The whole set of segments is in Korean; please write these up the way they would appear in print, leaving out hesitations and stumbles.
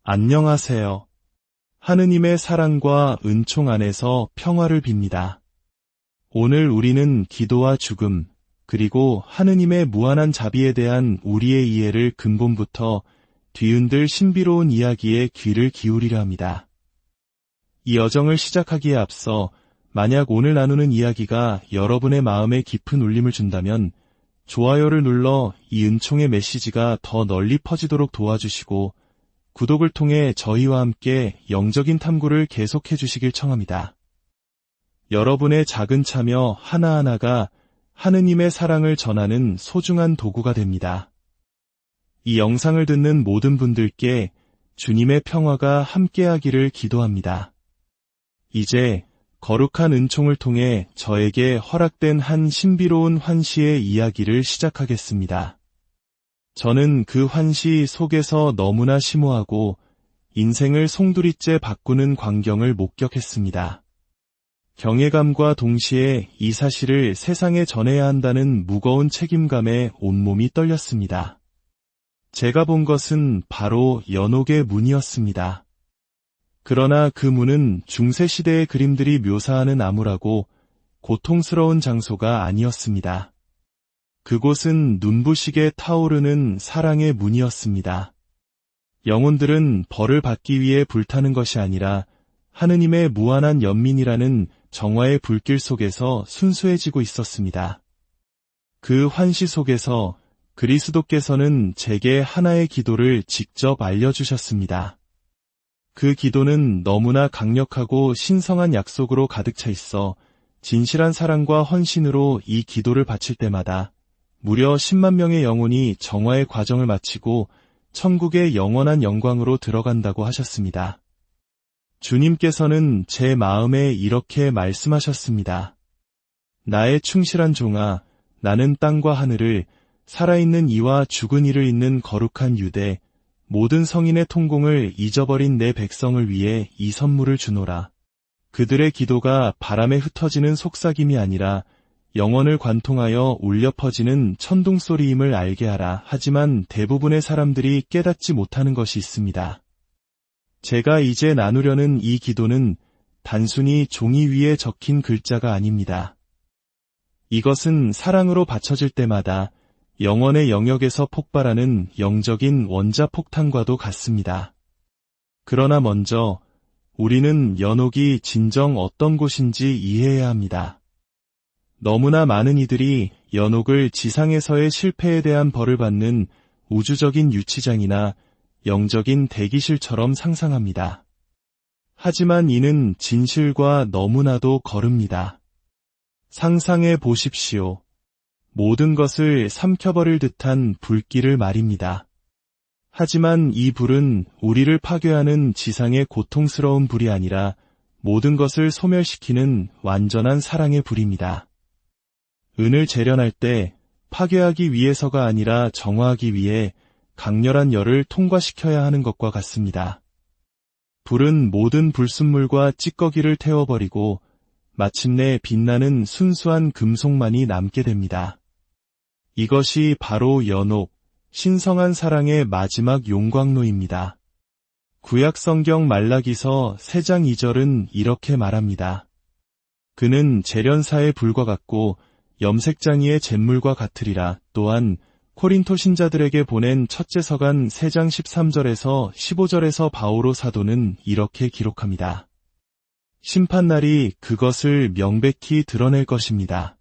안녕하세요. 하느님의 사랑과 은총 안에서 평화를 빕니다. 오늘 우리는 기도와 죽음, 그리고 하느님의 무한한 자비에 대한 우리의 이해를 근본부터 뒤흔들 신비로운 이야기에 귀를 기울이려 합니다. 이 여정을 시작하기에 앞서 만약 오늘 나누는 이야기가 여러분의 마음에 깊은 울림을 준다면 좋아요를 눌러 이 은총의 메시지가 더 널리 퍼지도록 도와주시고 구독을 통해 저희와 함께 영적인 탐구를 계속해 주시길 청합니다. 여러분의 작은 참여 하나하나가 하느님의 사랑을 전하는 소중한 도구가 됩니다. 이 영상을 듣는 모든 분들께 주님의 평화가 함께하기를 기도합니다. 이제 거룩한 은총을 통해 저에게 허락된 한 신비로운 환시의 이야기를 시작하겠습니다. 저는 그 환시 속에서 너무나 심오하고 인생을 송두리째 바꾸는 광경을 목격했습니다. 경외감과 동시에 이 사실을 세상에 전해야 한다는 무거운 책임감에 온몸이 떨렸습니다. 제가 본 것은 바로 연옥의 문이었습니다. 그러나 그 문은 중세시대의 그림들이 묘사하는 암울하고 고통스러운 장소가 아니었습니다. 그곳은 눈부시게 타오르는 사랑의 문이었습니다. 영혼들은 벌을 받기 위해 불타는 것이 아니라 하느님의 무한한 연민이라는 정화의 불길 속에서 순수해지고 있었습니다. 그 환시 속에서 그리스도께서는 제게 하나의 기도를 직접 알려주셨습니다. 그 기도는 너무나 강력하고 신성한 약속으로 가득 차 있어 진실한 사랑과 헌신으로 이 기도를 바칠 때마다 무려 10만 명의 영혼이 정화의 과정을 마치고 천국의 영원한 영광으로 들어간다고 하셨습니다. 주님께서는 제 마음에 이렇게 말씀하셨습니다. 나의 충실한 종아, 나는 땅과 하늘을, 살아있는 이와 죽은 이를 잇는 거룩한 유대, 모든 성인의 통공을 잊어버린 내 백성을 위해 이 선물을 주노라. 그들의 기도가 바람에 흩어지는 속삭임이 아니라 영혼을 관통하여 울려 퍼지는 천둥소리임을 알게 하라. 하지만 대부분의 사람들이 깨닫지 못하는 것이 있습니다. 제가 이제 나누려는 이 기도는 단순히 종이 위에 적힌 글자가 아닙니다. 이것은 사랑으로 바쳐질 때마다 영혼의 영역에서 폭발하는 영적인 원자폭탄과도 같습니다. 그러나 먼저 우리는 연옥이 진정 어떤 곳인지 이해해야 합니다. 너무나 많은 이들이 연옥을 지상에서의 실패에 대한 벌을 받는 우주적인 유치장이나 영적인 대기실처럼 상상합니다. 하지만 이는 진실과 너무나도 거릅니다. 상상해 보십시오. 모든 것을 삼켜버릴 듯한 불길을 말입니다. 하지만 이 불은 우리를 파괴하는 지상의 고통스러운 불이 아니라 모든 것을 소멸시키는 완전한 사랑의 불입니다. 은을 재련할 때 파괴하기 위해서가 아니라 정화하기 위해 강렬한 열을 통과시켜야 하는 것과 같습니다. 불은 모든 불순물과 찌꺼기를 태워버리고 마침내 빛나는 순수한 금속만이 남게 됩니다. 이것이 바로 연옥, 신성한 사랑의 마지막 용광로입니다. 구약 성경 말라기서 3장 2절은 이렇게 말합니다. 그는 재련사의 불과 같고 염색장이의 잿물과 같으리라. 또한 코린토 신자들에게 보낸 첫째 서간 3장 13절에서 15절에서 바오로 사도는 이렇게 기록합니다. 심판날이 그것을 명백히 드러낼 것입니다.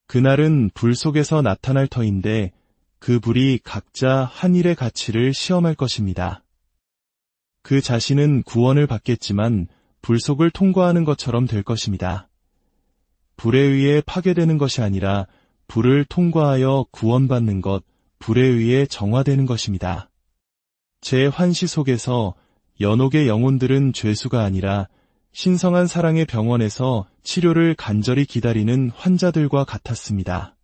그날은 불 속에서 나타날 터인데 그 불이 각자 한 일의 가치를 시험할 것입니다. 그 자신은 구원을 받겠지만 불 속을 통과하는 것처럼 될 것입니다. 불에 의해 파괴되는 것이 아니라 불을 통과하여 구원받는 것, 불에 의해 정화되는 것입니다. 제 환시 속에서 연옥의 영혼들은 죄수가 아니라 신성한 사랑의 병원에서 치료를 간절히 기다리는 환자들과 같았습니다.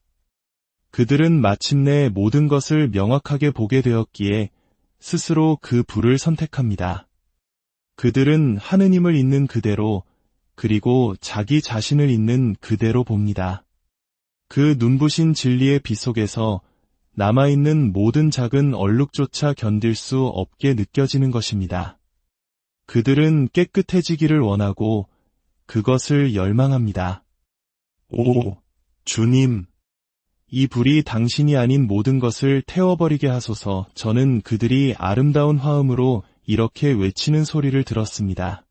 그들은 마침내 모든 것을 명확하게 보게 되었기에 스스로 그 불을 선택합니다. 그들은 하느님을 있는 그대로, 그리고 자기 자신을 있는 그대로 봅니다. 그 눈부신 진리의 빛 속에서 남아있는 모든 작은 얼룩조차 견딜 수 없게 느껴지는 것입니다. 그들은 깨끗해지기를 원하고 그것을 열망합니다. 오, 주님! 이 불이 당신이 아닌 모든 것을 태워버리게 하소서. 저는 그들이 아름다운 화음으로 이렇게 외치는 소리를 들었습니다.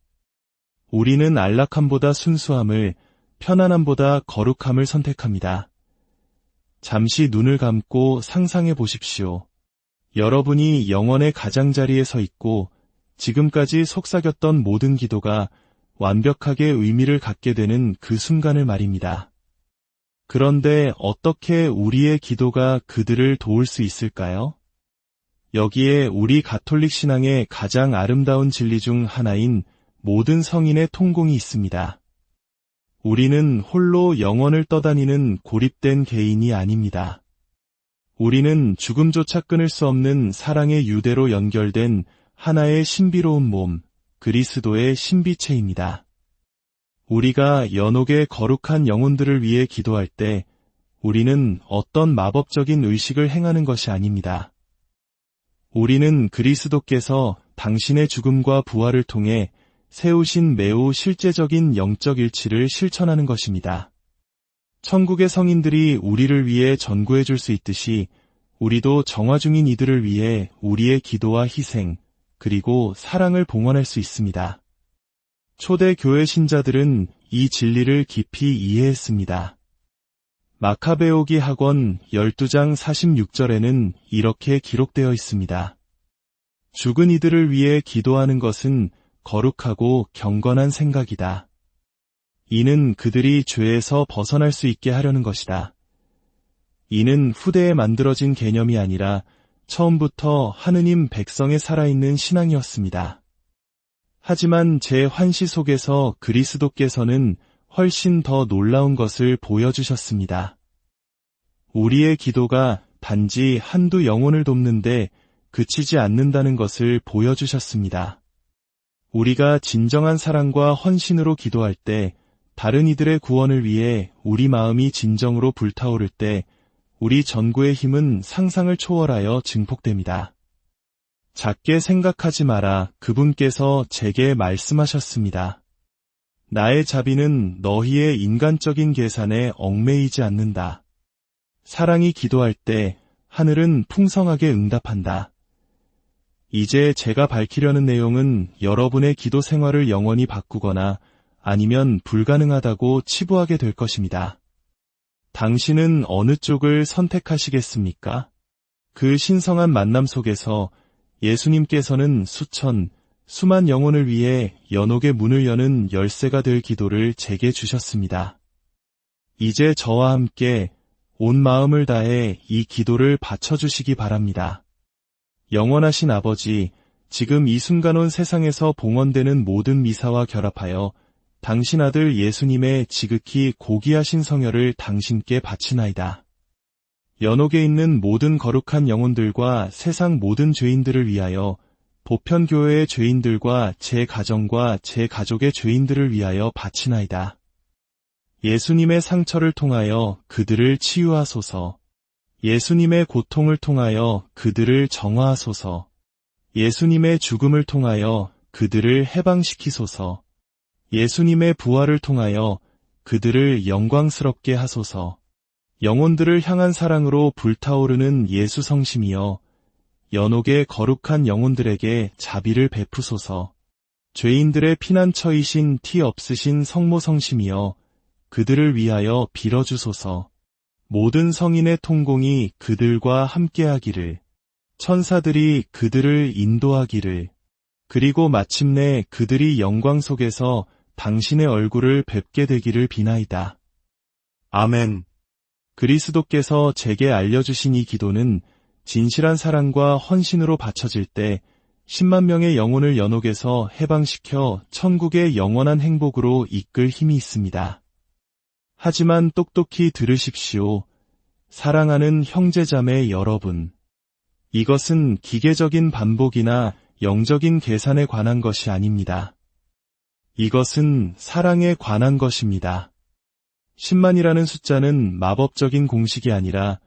우리는 안락함보다 순수함을, 편안함보다 거룩함을 선택합니다. 잠시 눈을 감고 상상해 보십시오. 여러분이 영원의 가장자리에 서 있고 지금까지 속삭였던 모든 기도가 완벽하게 의미를 갖게 되는 그 순간을 말입니다. 그런데 어떻게 우리의 기도가 그들을 도울 수 있을까요? 여기에 우리 가톨릭 신앙의 가장 아름다운 진리 중 하나인 모든 성인의 통공이 있습니다. 우리는 홀로 영원을 떠다니는 고립된 개인이 아닙니다. 우리는 죽음조차 끊을 수 없는 사랑의 유대로 연결된 하나의 신비로운 몸, 그리스도의 신비체입니다. 우리가 연옥의 거룩한 영혼들을 위해 기도할 때 우리는 어떤 마법적인 의식을 행하는 것이 아닙니다. 우리는 그리스도께서 당신의 죽음과 부활을 통해 세우신 매우 실제적인 영적 일치를 실천하는 것입니다. 천국의 성인들이 우리를 위해 전구해 줄 수 있듯이 우리도 정화 중인 이들을 위해 우리의 기도와 희생, 그리고 사랑을 봉헌할 수 있습니다. 초대 교회 신자들은 이 진리를 깊이 이해했습니다. 마카베오기 학원 12장 46절에는 이렇게 기록되어 있습니다. 죽은 이들을 위해 기도하는 것은 거룩하고 경건한 생각이다. 이는 그들이 죄에서 벗어날 수 있게 하려는 것이다. 이는 후대에 만들어진 개념이 아니라 처음부터 하느님 백성의 살아있는 신앙이었습니다. 하지만 제 환시 속에서 그리스도께서는 훨씬 더 놀라운 것을 보여주셨습니다. 우리의 기도가 단지 한두 영혼을 돕는데 그치지 않는다는 것을 보여주셨습니다. 우리가 진정한 사랑과 헌신으로 기도할 때, 다른 이들의 구원을 위해 우리 마음이 진정으로 불타오를 때 우리 전구의 힘은 상상을 초월하여 증폭됩니다. 작게 생각하지 마라. 그분께서 제게 말씀하셨습니다. 나의 자비는 너희의 인간적인 계산에 얽매이지 않는다. 사랑이 기도할 때 하늘은 풍성하게 응답한다. 이제 제가 밝히려는 내용은 여러분의 기도 생활을 영원히 바꾸거나 아니면 불가능하다고 치부하게 될 것입니다. 당신은 어느 쪽을 선택하시겠습니까? 그 신성한 만남 속에서 예수님께서는 수만 영혼을 위해 연옥의 문을 여는 열쇠가 될 기도를 제게 주셨습니다. 이제 저와 함께 온 마음을 다해 이 기도를 바쳐주시기 바랍니다. 영원하신 아버지, 지금 이 순간 온 세상에서 봉헌되는 모든 미사와 결합하여 당신 아들 예수님의 지극히 고귀하신 성혈을 당신께 바치나이다. 연옥에 있는 모든 거룩한 영혼들과 세상 모든 죄인들을 위하여, 보편교회의 죄인들과 제 가정과 제 가족의 죄인들을 위하여 바치나이다. 예수님의 상처를 통하여 그들을 치유하소서. 예수님의 고통을 통하여 그들을 정화하소서. 예수님의 죽음을 통하여 그들을 해방시키소서. 예수님의 부활을 통하여 그들을 영광스럽게 하소서. 영혼들을 향한 사랑으로 불타오르는 예수 성심이여, 연옥의 거룩한 영혼들에게 자비를 베푸소서. 죄인들의 피난처이신 티 없으신 성모 성심이여, 그들을 위하여 빌어주소서. 모든 성인의 통공이 그들과 함께하기를, 천사들이 그들을 인도하기를, 그리고 마침내 그들이 영광 속에서 당신의 얼굴을 뵙게 되기를 비나이다. 아멘. 그리스도께서 제게 알려주신 이 기도는 진실한 사랑과 헌신으로 바쳐질 때 10만 명의 영혼을 연옥에서 해방시켜 천국의 영원한 행복으로 이끌 힘이 있습니다. 하지만 똑똑히 들으십시오. 사랑하는 형제자매 여러분. 이것은 기계적인 반복이나 영적인 계산에 관한 것이 아닙니다. 이것은 사랑에 관한 것입니다. 10만이라는 숫자는 마법적인 공식이 아니라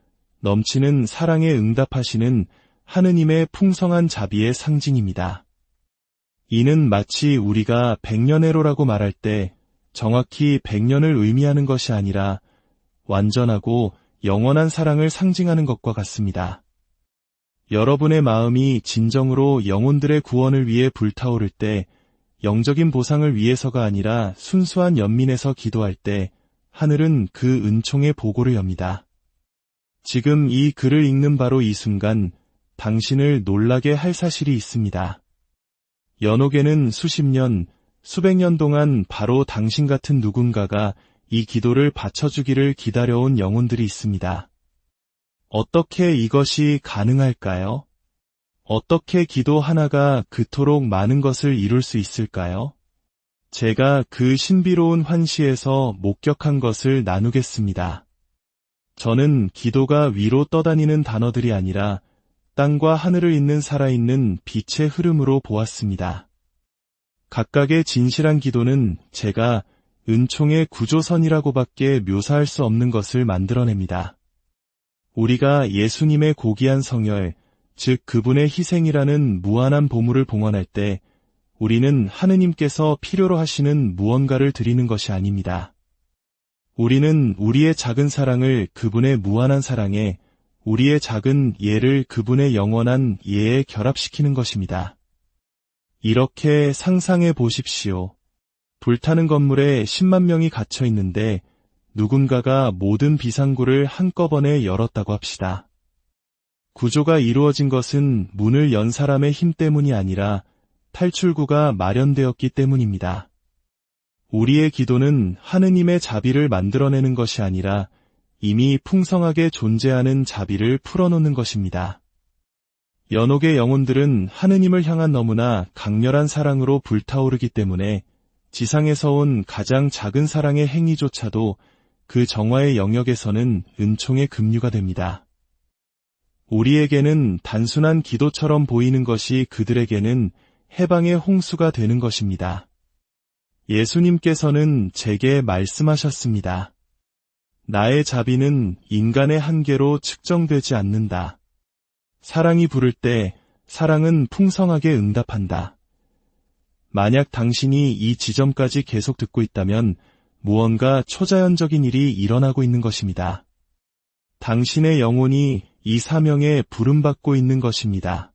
넘치는 사랑에 응답하시는 하느님의 풍성한 자비의 상징입니다. 이는 마치 우리가 백년해로라고 말할 때 정확히 100년을 의미하는 것이 아니라 완전하고 영원한 사랑을 상징하는 것과 같습니다. 여러분의 마음이 진정으로 영혼들의 구원을 위해 불타오를 때, 영적인 보상을 위해서가 아니라 순수한 연민에서 기도할 때 하늘은 그 은총의 보고를 엽니다. 지금 이 글을 읽는 바로 이 순간 당신을 놀라게 할 사실이 있습니다. 연옥에는 수십 년, 수백 년 동안 바로 당신 같은 누군가가 이 기도를 바쳐주기를 기다려온 영혼들이 있습니다. 어떻게 이것이 가능할까요? 어떻게 기도 하나가 그토록 많은 것을 이룰 수 있을까요? 제가 그 신비로운 환시에서 목격한 것을 나누겠습니다. 저는 기도가 위로 떠다니는 단어들이 아니라 땅과 하늘을 잇는 살아있는 빛의 흐름으로 보았습니다. 각각의 진실한 기도는 제가 은총의 구조선이라고밖에 묘사할 수 없는 것을 만들어냅니다. 우리가 예수님의 고귀한 성혈, 즉 그분의 희생이라는 무한한 보물을 봉헌할 때 우리는 하느님께서 필요로 하시는 무언가를 드리는 것이 아닙니다. 우리는 우리의 작은 사랑을 그분의 무한한 사랑에, 우리의 작은 예를 그분의 영원한 예에 결합시키는 것입니다. 이렇게 상상해 보십시오. 불타는 건물에 10만 명이 갇혀 있는데 누군가가 모든 비상구를 한꺼번에 열었다고 합시다. 구조가 이루어진 것은 문을 연 사람의 힘 때문이 아니라 탈출구가 마련되었기 때문입니다. 우리의 기도는 하느님의 자비를 만들어내는 것이 아니라 이미 풍성하게 존재하는 자비를 풀어놓는 것입니다. 연옥의 영혼들은 하느님을 향한 너무나 강렬한 사랑으로 불타오르기 때문에 지상에서 온 가장 작은 사랑의 행위조차도 그 정화의 영역에서는 은총의 급류가 됩니다. 우리에게는 단순한 기도처럼 보이는 것이 그들에게는 해방의 홍수가 되는 것입니다. 예수님께서는 제게 말씀하셨습니다. 나의 자비는 인간의 한계로 측정되지 않는다. 사랑이 부를 때 사랑은 풍성하게 응답한다. 만약 당신이 이 지점까지 계속 듣고 있다면 무언가 초자연적인 일이 일어나고 있는 것입니다. 당신의 영혼이 이 사명에 부름받고 있는 것입니다.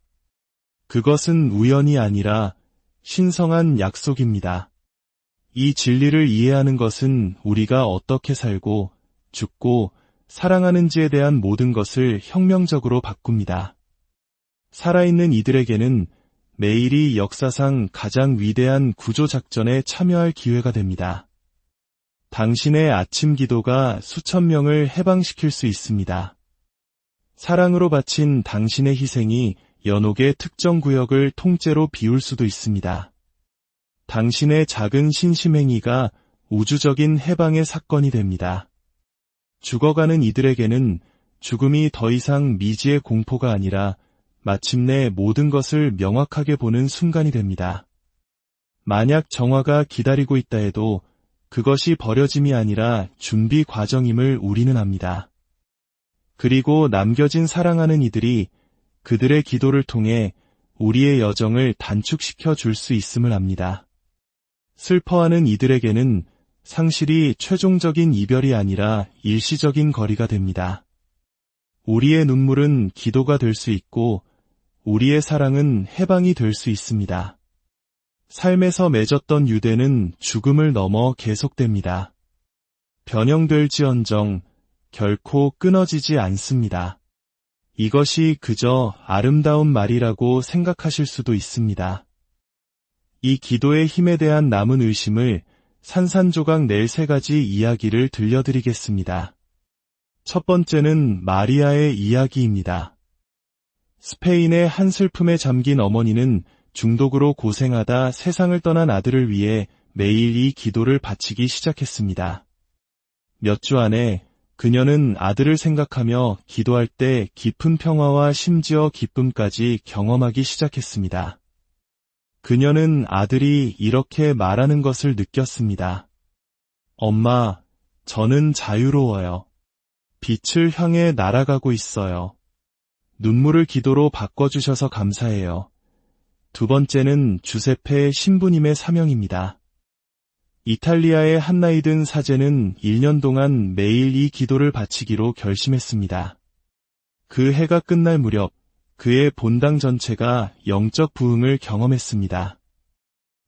그것은 우연이 아니라 신성한 약속입니다. 이 진리를 이해하는 것은 우리가 어떻게 살고, 죽고, 사랑하는지에 대한 모든 것을 혁명적으로 바꿉니다. 살아있는 이들에게는 매일이 역사상 가장 위대한 구조작전에 참여할 기회가 됩니다. 당신의 아침 기도가 수천 명을 해방시킬 수 있습니다. 사랑으로 바친 당신의 희생이 연옥의 특정 구역을 통째로 비울 수도 있습니다. 당신의 작은 신심행위가 우주적인 해방의 사건이 됩니다. 죽어가는 이들에게는 죽음이 더 이상 미지의 공포가 아니라 마침내 모든 것을 명확하게 보는 순간이 됩니다. 만약 정화가 기다리고 있다 해도 그것이 버려짐이 아니라 준비 과정임을 우리는 압니다. 그리고 남겨진 사랑하는 이들이 그들의 기도를 통해 우리의 여정을 단축시켜 줄 수 있음을 압니다. 슬퍼하는 이들에게는 상실이 최종적인 이별이 아니라 일시적인 거리가 됩니다. 우리의 눈물은 기도가 될 수 있고 우리의 사랑은 해방이 될 수 있습니다. 삶에서 맺었던 유대는 죽음을 넘어 계속됩니다. 변형될지언정 결코 끊어지지 않습니다. 이것이 그저 아름다운 말이라고 생각하실 수도 있습니다. 이 기도의 힘에 대한 남은 의심을 산산조각 낼 3가지 이야기를 들려드리겠습니다. 첫 번째는 마리아의 이야기입니다. 스페인의 한 슬픔에 잠긴 어머니는 중독으로 고생하다 세상을 떠난 아들을 위해 매일 이 기도를 바치기 시작했습니다. 몇 주 안에 그녀는 아들을 생각하며 기도할 때 깊은 평화와 심지어 기쁨까지 경험하기 시작했습니다. 그녀는 아들이 이렇게 말하는 것을 느꼈습니다. 엄마, 저는 자유로워요. 빛을 향해 날아가고 있어요. 눈물을 기도로 바꿔주셔서 감사해요. 두 번째는 주세페 신부님의 사명입니다. 이탈리아의 한나이 든 사제는 1년 동안 매일 이 기도를 바치기로 결심했습니다. 그 해가 끝날 무렵 그의 본당 전체가 영적 부흥을 경험했습니다.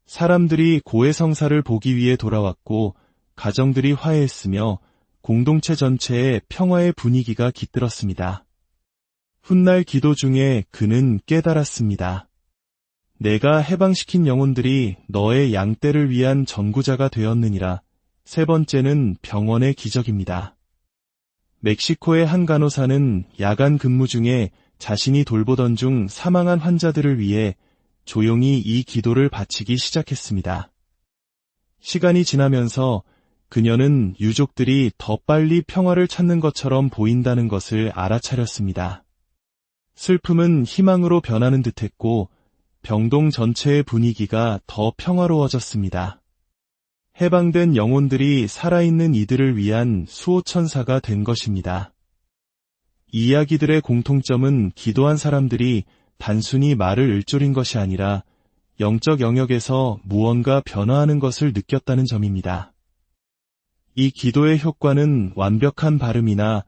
사람들이 고해성사를 보기 위해 돌아왔고 가정들이 화해했으며 공동체 전체에 평화의 분위기가 깃들었습니다. 훗날 기도 중에 그는 깨달았습니다. 내가 해방시킨 영혼들이 너의 양떼를 위한 전구자가 되었느니라. 세 번째는 병원의 기적입니다. 멕시코의 한 간호사는 야간 근무 중에 자신이 돌보던 중 사망한 환자들을 위해 조용히 이 기도를 바치기 시작했습니다. 시간이 지나면서 그녀는 유족들이 더 빨리 평화를 찾는 것처럼 보인다는 것을 알아차렸습니다. 슬픔은 희망으로 변하는 듯했고 병동 전체의 분위기가 더 평화로워졌습니다. 해방된 영혼들이 살아있는 이들을 위한 수호천사가 된 것입니다. 이 이야기들의 공통점은 기도한 사람들이 단순히 말을 읊조린 것이 아니라 영적 영역에서 무언가 변화하는 것을 느꼈다는 점입니다. 이 기도의 효과는 완벽한 발음이나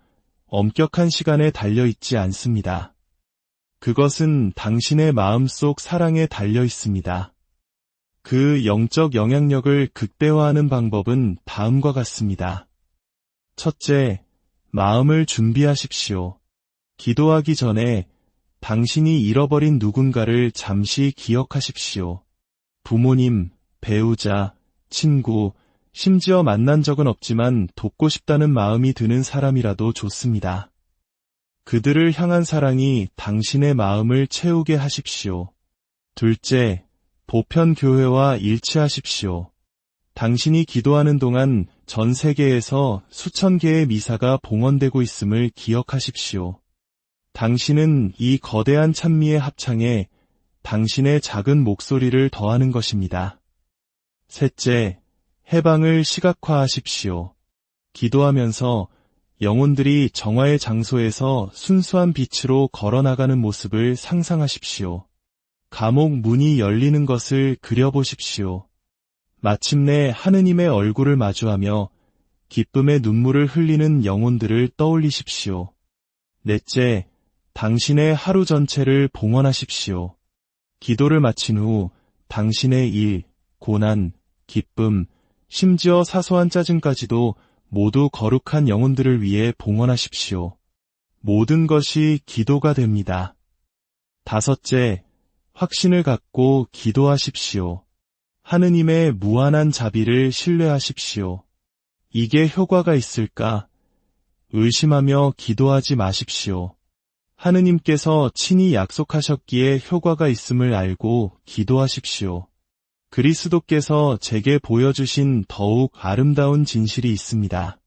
엄격한 시간에 달려있지 않습니다. 그것은 당신의 마음속 사랑에 달려 있습니다. 그 영적 영향력을 극대화하는 방법은 다음과 같습니다. 첫째, 마음을 준비하십시오. 기도하기 전에 당신이 잃어버린 누군가를 잠시 기억하십시오. 부모님, 배우자, 친구, 심지어 만난 적은 없지만 돕고 싶다는 마음이 드는 사람이라도 좋습니다. 그들을 향한 사랑이 당신의 마음을 채우게 하십시오. 둘째, 보편교회와 일치하십시오. 당신이 기도하는 동안 전 세계에서 수천 개의 미사가 봉헌되고 있음을 기억하십시오. 당신은 이 거대한 찬미의 합창에 당신의 작은 목소리를 더하는 것입니다. 셋째, 해방을 시각화하십시오. 기도하면서 영혼들이 정화의 장소에서 순수한 빛으로 걸어나가는 모습을 상상하십시오. 감옥 문이 열리는 것을 그려보십시오. 마침내 하느님의 얼굴을 마주하며 기쁨의 눈물을 흘리는 영혼들을 떠올리십시오. 넷째, 당신의 하루 전체를 봉헌하십시오. 기도를 마친 후 당신의 일, 고난, 기쁨, 심지어 사소한 짜증까지도 모두 거룩한 영혼들을 위해 봉헌하십시오. 모든 것이 기도가 됩니다. 다섯째, 확신을 갖고 기도하십시오. 하느님의 무한한 자비를 신뢰하십시오. 이게 효과가 있을까? 의심하며 기도하지 마십시오. 하느님께서 친히 약속하셨기에 효과가 있음을 알고 기도하십시오. 그리스도께서 제게 보여주신 더욱 아름다운 진실이 있습니다.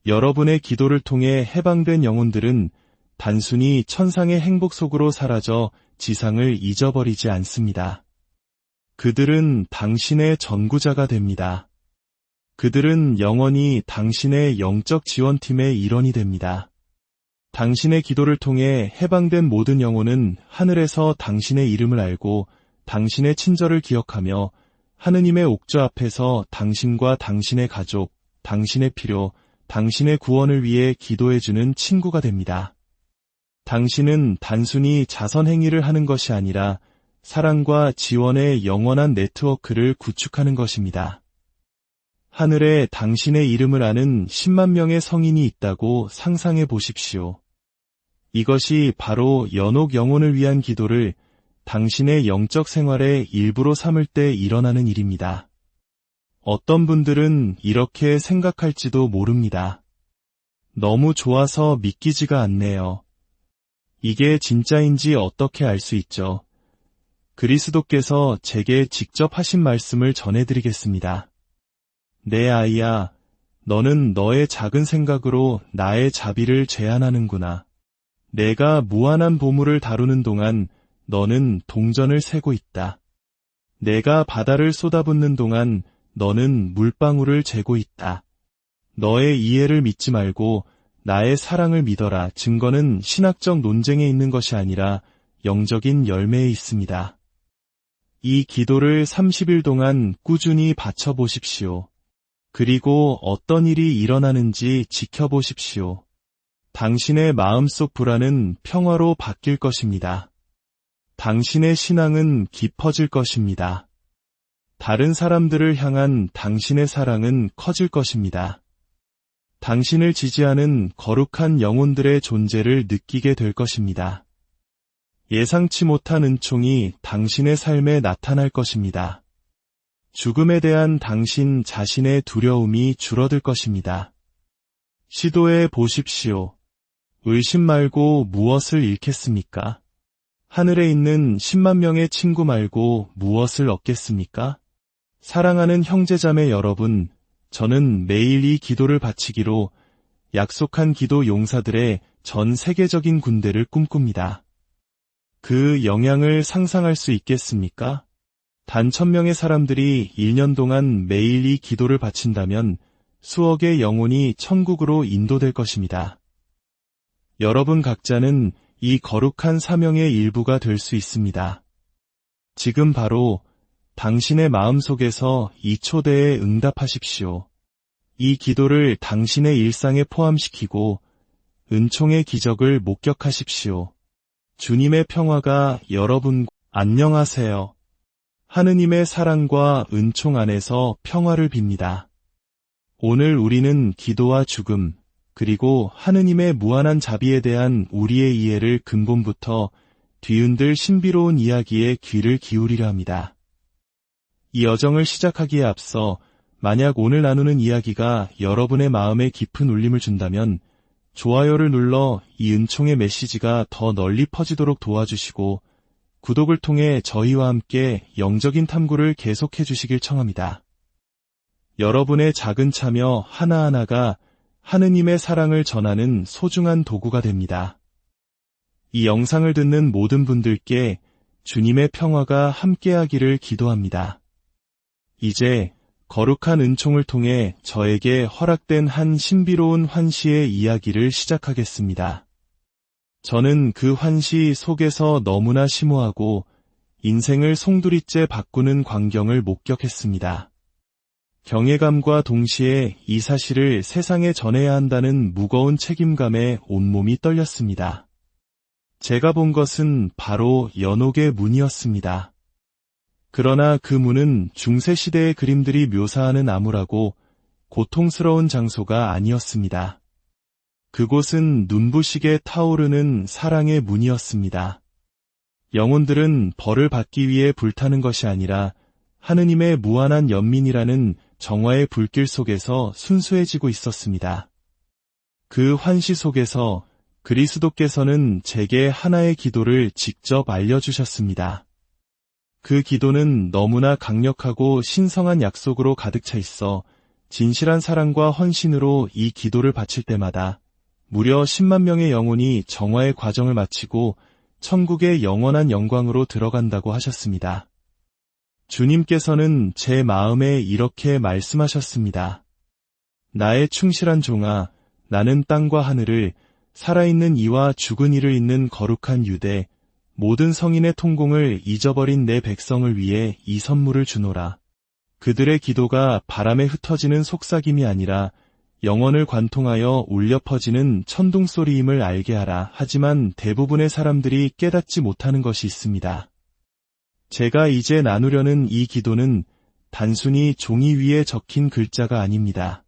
여러분의 기도를 통해 해방된 영혼들은 단순히 천상의 행복 속으로 사라져 지상을 잊어버리지 않습니다. 그들은 당신의 전구자가 됩니다. 그들은 영원히 당신의 영적 지원팀의 일원이 됩니다. 당신의 기도를 통해 해방된 모든 영혼은 하늘에서 당신의 이름을 알고 당신의 친절을 기억하며 하느님의 옥좌 앞에서 당신과 당신의 가족, 당신의 필요, 당신의 구원을 위해 기도해주는 친구가 됩니다. 당신은 단순히 자선 행위를 하는 것이 아니라 사랑과 지원의 영원한 네트워크를 구축하는 것입니다. 하늘에 당신의 이름을 아는 10만 명의 성인이 있다고 상상해 보십시오. 이것이 바로 연옥 영혼을 위한 기도를 당신의 영적 생활의 일부로 삼을 때 일어나는 일입니다. 어떤 분들은 이렇게 생각할지도 모릅니다. 너무 좋아서 믿기지가 않네요. 이게 진짜인지 어떻게 알 수 있죠? 그리스도께서 제게 직접 하신 말씀을 전해드리겠습니다. 내 아이야, 너는 너의 작은 생각으로 나의 자비를 제한하는구나. 내가 무한한 보물을 다루는 동안 너는 동전을 세고 있다. 내가 바다를 쏟아붓는 동안 너는 물방울을 재고 있다. 너의 이해를 믿지 말고 나의 사랑을 믿어라 증거는 신학적 논쟁에 있는 것이 아니라 영적인 열매에 있습니다. 이 기도를 30일 동안 꾸준히 바쳐보십시오. 그리고 어떤 일이 일어나는지 지켜보십시오. 당신의 마음속 불안은 평화로 바뀔 것입니다. 당신의 신앙은 깊어질 것입니다. 다른 사람들을 향한 당신의 사랑은 커질 것입니다. 당신을 지지하는 거룩한 영혼들의 존재를 느끼게 될 것입니다. 예상치 못한 은총이 당신의 삶에 나타날 것입니다. 죽음에 대한 당신 자신의 두려움이 줄어들 것입니다. 시도해 보십시오. 의심 말고 무엇을 잃겠습니까? 하늘에 있는 10만 명의 친구 말고 무엇을 얻겠습니까? 사랑하는 형제자매 여러분, 저는 매일 이 기도를 바치기로 약속한 기도 용사들의 전 세계적인 군대를 꿈꿉니다. 그 영향을 상상할 수 있겠습니까? 단 1000명의 사람들이 1년 동안 매일 이 기도를 바친다면 수억의 영혼이 천국으로 인도될 것입니다. 여러분 각자는 이 거룩한 사명의 일부가 될 수 있습니다. 지금 바로 당신의 마음속에서 이 초대에 응답하십시오. 이 기도를 당신의 일상에 포함시키고 은총의 기적을 목격하십시오. 주님의 평화가 여러분 안녕하세요. 하느님의 사랑과 은총 안에서 평화를 빕니다. 오늘 우리는 기도와 죽음, 그리고 하느님의 무한한 자비에 대한 우리의 이해를 근본부터 뒤흔들 신비로운 이야기에 귀를 기울이려 합니다. 이 여정을 시작하기에 앞서 만약 오늘 나누는 이야기가 여러분의 마음에 깊은 울림을 준다면 좋아요를 눌러 이 은총의 메시지가 더 널리 퍼지도록 도와주시고 구독을 통해 저희와 함께 영적인 탐구를 계속해 주시길 청합니다. 여러분의 작은 참여 하나하나가 하느님의 사랑을 전하는 소중한 도구가 됩니다. 이 영상을 듣는 모든 분들께 주님의 평화가 함께하기를 기도합니다. 이제 거룩한 은총을 통해 저에게 허락된 한 신비로운 환시의 이야기를 시작하겠습니다. 저는 그 환시 속에서 너무나 심오하고 인생을 송두리째 바꾸는 광경을 목격했습니다. 경외감과 동시에 이 사실을 세상에 전해야 한다는 무거운 책임감에 온몸이 떨렸습니다. 제가 본 것은 바로 연옥의 문이었습니다. 그러나 그 문은 중세시대의 그림들이 묘사하는 암울하고 고통스러운 장소가 아니었습니다. 그곳은 눈부시게 타오르는 사랑의 문이었습니다. 영혼들은 벌을 받기 위해 불타는 것이 아니라 하느님의 무한한 연민이라는 정화의 불길 속에서 순수해지고 있었습니다. 그 환시 속에서 그리스도께서는 제게 하나의 기도를 직접 알려주셨습니다. 그 기도는 너무나 강력하고 신성한 약속으로 가득 차 있어 진실한 사랑과 헌신으로 이 기도를 바칠 때마다 무려 10만 명의 영혼이 정화의 과정을 마치고 천국의 영원한 영광으로 들어간다고 하셨습니다. 주님께서는 제 마음에 이렇게 말씀하셨습니다. 나의 충실한 종아, 나는 땅과 하늘을, 살아있는 이와 죽은 이를 잇는 거룩한 유대, 모든 성인의 통공을 잊어버린 내 백성을 위해 이 선물을 주노라. 그들의 기도가 바람에 흩어지는 속삭임이 아니라 영혼을 관통하여 울려 퍼지는 천둥소리임을 알게 하라. 하지만 대부분의 사람들이 깨닫지 못하는 것이 있습니다. 제가 이제 나누려는 이 기도는 단순히 종이 위에 적힌 글자가 아닙니다.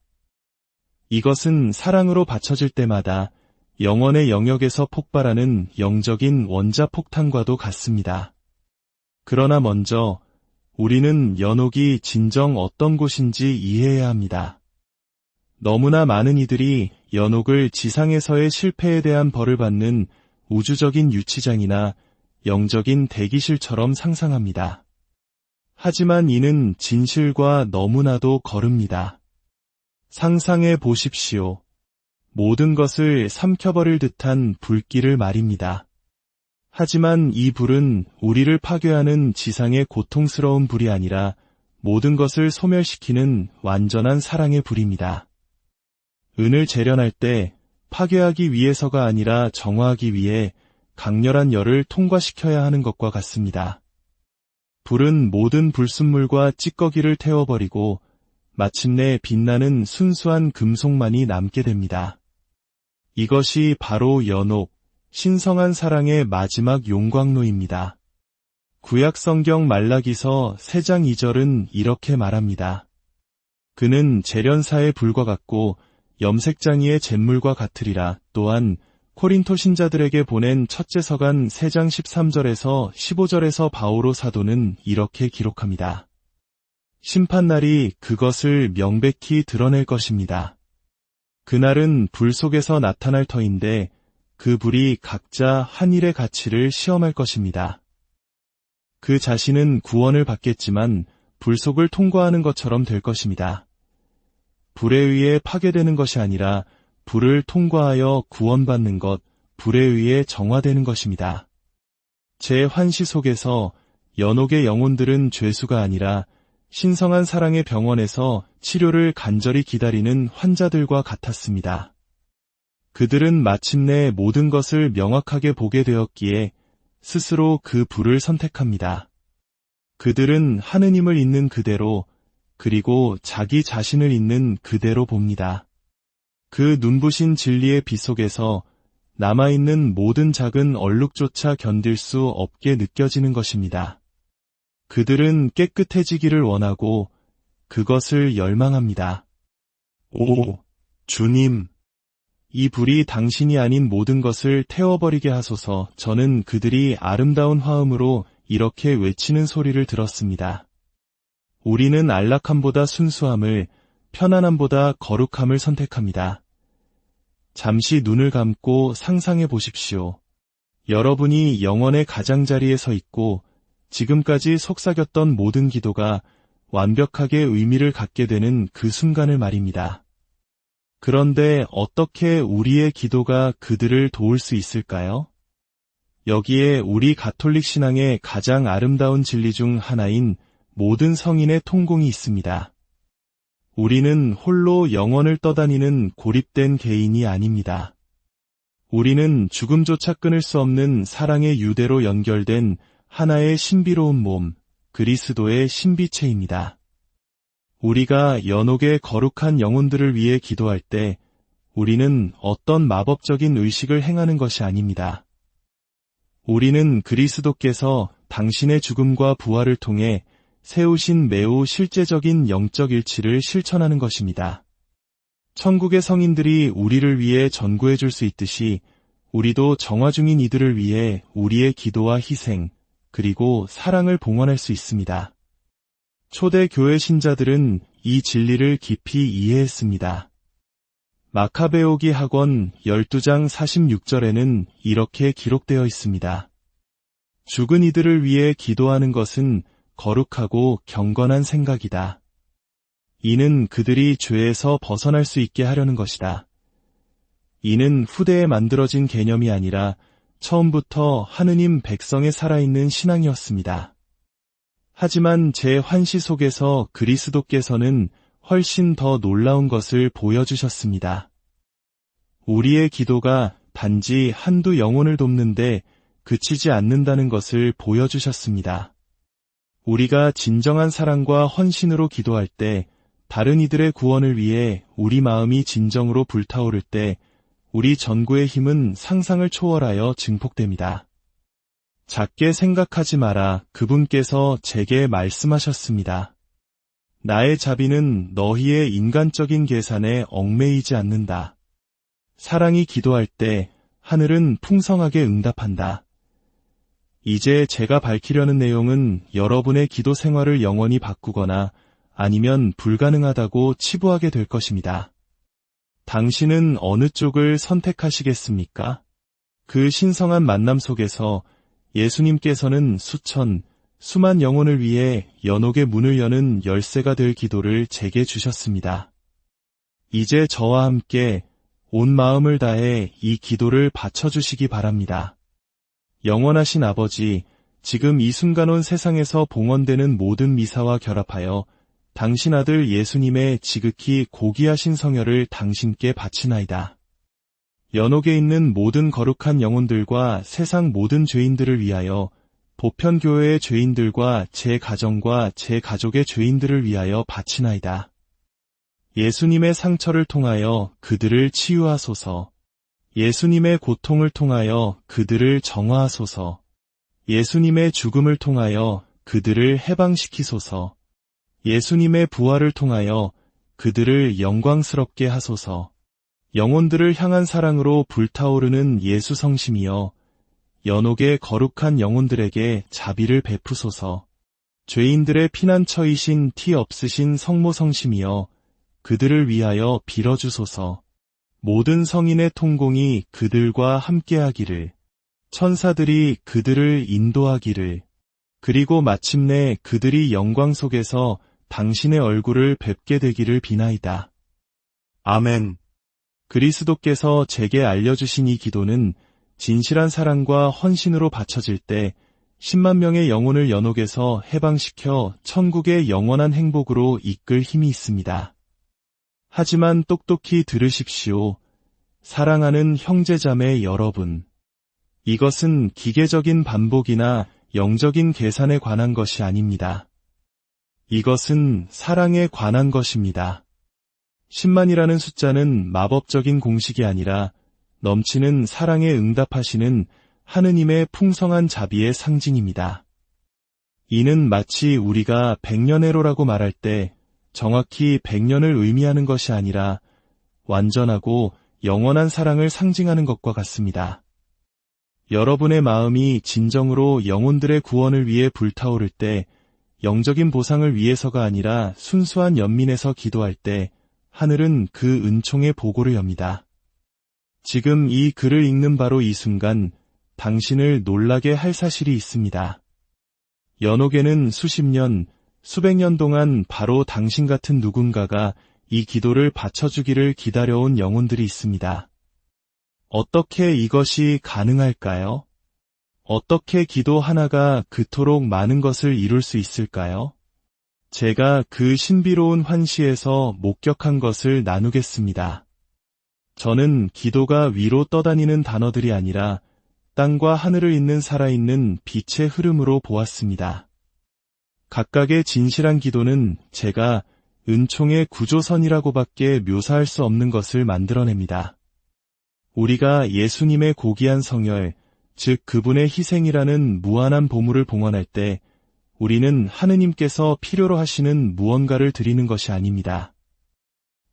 이것은 사랑으로 바쳐질 때마다 영혼의 영역에서 폭발하는 영적인 원자폭탄과도 같습니다. 그러나 먼저 우리는 연옥이 진정 어떤 곳인지 이해해야 합니다. 너무나 많은 이들이 연옥을 지상에서의 실패에 대한 벌을 받는 우주적인 유치장이나 영적인 대기실처럼 상상합니다. 하지만 이는 진실과 너무나도 거릅니다. 상상해 보십시오. 모든 것을 삼켜버릴 듯한 불길을 말입니다. 하지만 이 불은 우리를 파괴하는 지상의 고통스러운 불이 아니라 모든 것을 소멸시키는 완전한 사랑의 불입니다. 은을 재련할 때 파괴하기 위해서가 아니라 정화하기 위해 강렬한 열을 통과시켜야 하는 것과 같습니다. 불은 모든 불순물과 찌꺼기를 태워버리고 마침내 빛나는 순수한 금속만이 남게 됩니다. 이것이 바로 연옥, 신성한 사랑의 마지막 용광로입니다. 구약 성경 말라기서 3장 2절은 이렇게 말합니다. 그는 재련사의 불과 같고 염색장이의 잿물과 같으리라. 또한 코린토 신자들에게 보낸 첫째 서간 3장 13절에서 15절에서 바오로 사도는 이렇게 기록합니다. 심판날이 그것을 명백히 드러낼 것입니다. 그날은 불 속에서 나타날 터인데 그 불이 각자 한 일의 가치를 시험할 것입니다. 그 자신은 구원을 받겠지만 불속을 통과하는 것처럼 될 것입니다. 불에 의해 파괴되는 것이 아니라 불을 통과하여 구원받는 것, 불에 의해 정화되는 것입니다. 제 환시 속에서 연옥의 영혼들은 죄수가 아니라 신성한 사랑의 병원에서 치료를 간절히 기다리는 환자들과 같았습니다. 그들은 마침내 모든 것을 명확하게 보게 되었기에 스스로 그 불을 선택합니다. 그들은 하느님을 있는 그대로, 그리고 자기 자신을 있는 그대로 봅니다. 그 눈부신 진리의 빛 속에서 남아있는 모든 작은 얼룩조차 견딜 수 없게 느껴지는 것입니다. 그들은 깨끗해지기를 원하고 그것을 열망합니다. 오, 주님! 이 불이 당신이 아닌 모든 것을 태워버리게 하소서. 저는 그들이 아름다운 화음으로 이렇게 외치는 소리를 들었습니다. 우리는 안락함보다 순수함을, 편안함보다 거룩함을 선택합니다. 잠시 눈을 감고 상상해 보십시오. 여러분이 영원의 가장자리에 서 있고 지금까지 속삭였던 모든 기도가 완벽하게 의미를 갖게 되는 그 순간을 말입니다. 그런데 어떻게 우리의 기도가 그들을 도울 수 있을까요? 여기에 우리 가톨릭 신앙의 가장 아름다운 진리 중 하나인 모든 성인의 통공이 있습니다. 우리는 홀로 영원을 떠다니는 고립된 개인이 아닙니다. 우리는 죽음조차 끊을 수 없는 사랑의 유대로 연결된 하나의 신비로운 몸, 그리스도의 신비체입니다. 우리가 연옥의 거룩한 영혼들을 위해 기도할 때 우리는 어떤 마법적인 의식을 행하는 것이 아닙니다. 우리는 그리스도께서 당신의 죽음과 부활을 통해 세우신 매우 실제적인 영적 일치를 실천하는 것입니다. 천국의 성인들이 우리를 위해 전구해 줄 수 있듯이 우리도 정화 중인 이들을 위해 우리의 기도와 희생, 그리고 사랑을 봉헌할 수 있습니다. 초대 교회 신자들은 이 진리를 깊이 이해했습니다. 마카베오기 학원 12장 46절에는 이렇게 기록되어 있습니다. 죽은 이들을 위해 기도하는 것은 거룩하고 경건한 생각이다. 이는 그들이 죄에서 벗어날 수 있게 하려는 것이다. 이는 후대에 만들어진 개념이 아니라 처음부터 하느님 백성의 살아있는 신앙이었습니다. 하지만 제 환시 속에서 그리스도께서는 훨씬 더 놀라운 것을 보여주셨습니다. 우리의 기도가 단지 한두 영혼을 돕는데 그치지 않는다는 것을 보여주셨습니다. 우리가 진정한 사랑과 헌신으로 기도할 때, 다른 이들의 구원을 위해 우리 마음이 진정으로 불타오를 때 우리 전구의 힘은 상상을 초월하여 증폭됩니다. 작게 생각하지 마라. 그분께서 제게 말씀하셨습니다. 나의 자비는 너희의 인간적인 계산에 얽매이지 않는다. 사랑이 기도할 때 하늘은 풍성하게 응답한다. 이제 제가 밝히려는 내용은 여러분의 기도 생활을 영원히 바꾸거나 아니면 불가능하다고 치부하게 될 것입니다. 당신은 어느 쪽을 선택하시겠습니까? 그 신성한 만남 속에서 예수님께서는 수만 영혼을 위해 연옥의 문을 여는 열쇠가 될 기도를 제게 주셨습니다. 이제 저와 함께 온 마음을 다해 이 기도를 바쳐주시기 바랍니다. 영원하신 아버지, 지금 이 순간 온 세상에서 봉헌되는 모든 미사와 결합하여 당신 아들 예수님의 지극히 고귀하신 성혈을 당신께 바치나이다. 연옥에 있는 모든 거룩한 영혼들과 세상 모든 죄인들을 위하여 보편교회의 죄인들과 제 가정과 제 가족의 죄인들을 위하여 바치나이다. 예수님의 상처를 통하여 그들을 치유하소서. 예수님의 고통을 통하여 그들을 정화하소서. 예수님의 죽음을 통하여 그들을 해방시키소서. 예수님의 부활을 통하여 그들을 영광스럽게 하소서. 영혼들을 향한 사랑으로 불타오르는 예수 성심이여, 연옥의 거룩한 영혼들에게 자비를 베푸소서. 죄인들의 피난처이신 티 없으신 성모 성심이여, 그들을 위하여 빌어주소서. 모든 성인의 통공이 그들과 함께하기를, 천사들이 그들을 인도하기를, 그리고 마침내 그들이 영광 속에서 당신의 얼굴을 뵙게 되기를 비나이다. 아멘. 그리스도께서 제게 알려주신 이 기도는 진실한 사랑과 헌신으로 바쳐질 때 10만 명의 영혼을 연옥에서 해방시켜 천국의 영원한 행복으로 이끌 힘이 있습니다. 하지만 똑똑히 들으십시오. 사랑하는 형제자매 여러분. 이것은 기계적인 반복이나 영적인 계산에 관한 것이 아닙니다. 이것은 사랑에 관한 것입니다. 10만이라는 숫자는 마법적인 공식이 아니라 넘치는 사랑에 응답하시는 하느님의 풍성한 자비의 상징입니다. 이는 마치 우리가 100년해로라고 말할 때 정확히 100년을 의미하는 것이 아니라 완전하고 영원한 사랑을 상징하는 것과 같습니다. 여러분의 마음이 진정으로 영혼들의 구원을 위해 불타오를 때, 영적인 보상을 위해서가 아니라 순수한 연민에서 기도할 때 하늘은 그 은총의 보고를 엽니다. 지금 이 글을 읽는 바로 이 순간 당신을 놀라게 할 사실이 있습니다. 연옥에는 수십 년, 수백 년 동안 바로 당신 같은 누군가가 이 기도를 바쳐주기를 기다려온 영혼들이 있습니다. 어떻게 이것이 가능할까요? 어떻게 기도 하나가 그토록 많은 것을 이룰 수 있을까요? 제가 그 신비로운 환시에서 목격한 것을 나누겠습니다. 저는 기도가 위로 떠다니는 단어들이 아니라 땅과 하늘을 잇는 살아있는 빛의 흐름으로 보았습니다. 각각의 진실한 기도는 제가 은총의 구조선이라고밖에 묘사할 수 없는 것을 만들어냅니다. 우리가 예수님의 고귀한 성혈, 즉 그분의 희생이라는 무한한 보물을 봉헌할 때 우리는 하느님께서 필요로 하시는 무언가를 드리는 것이 아닙니다.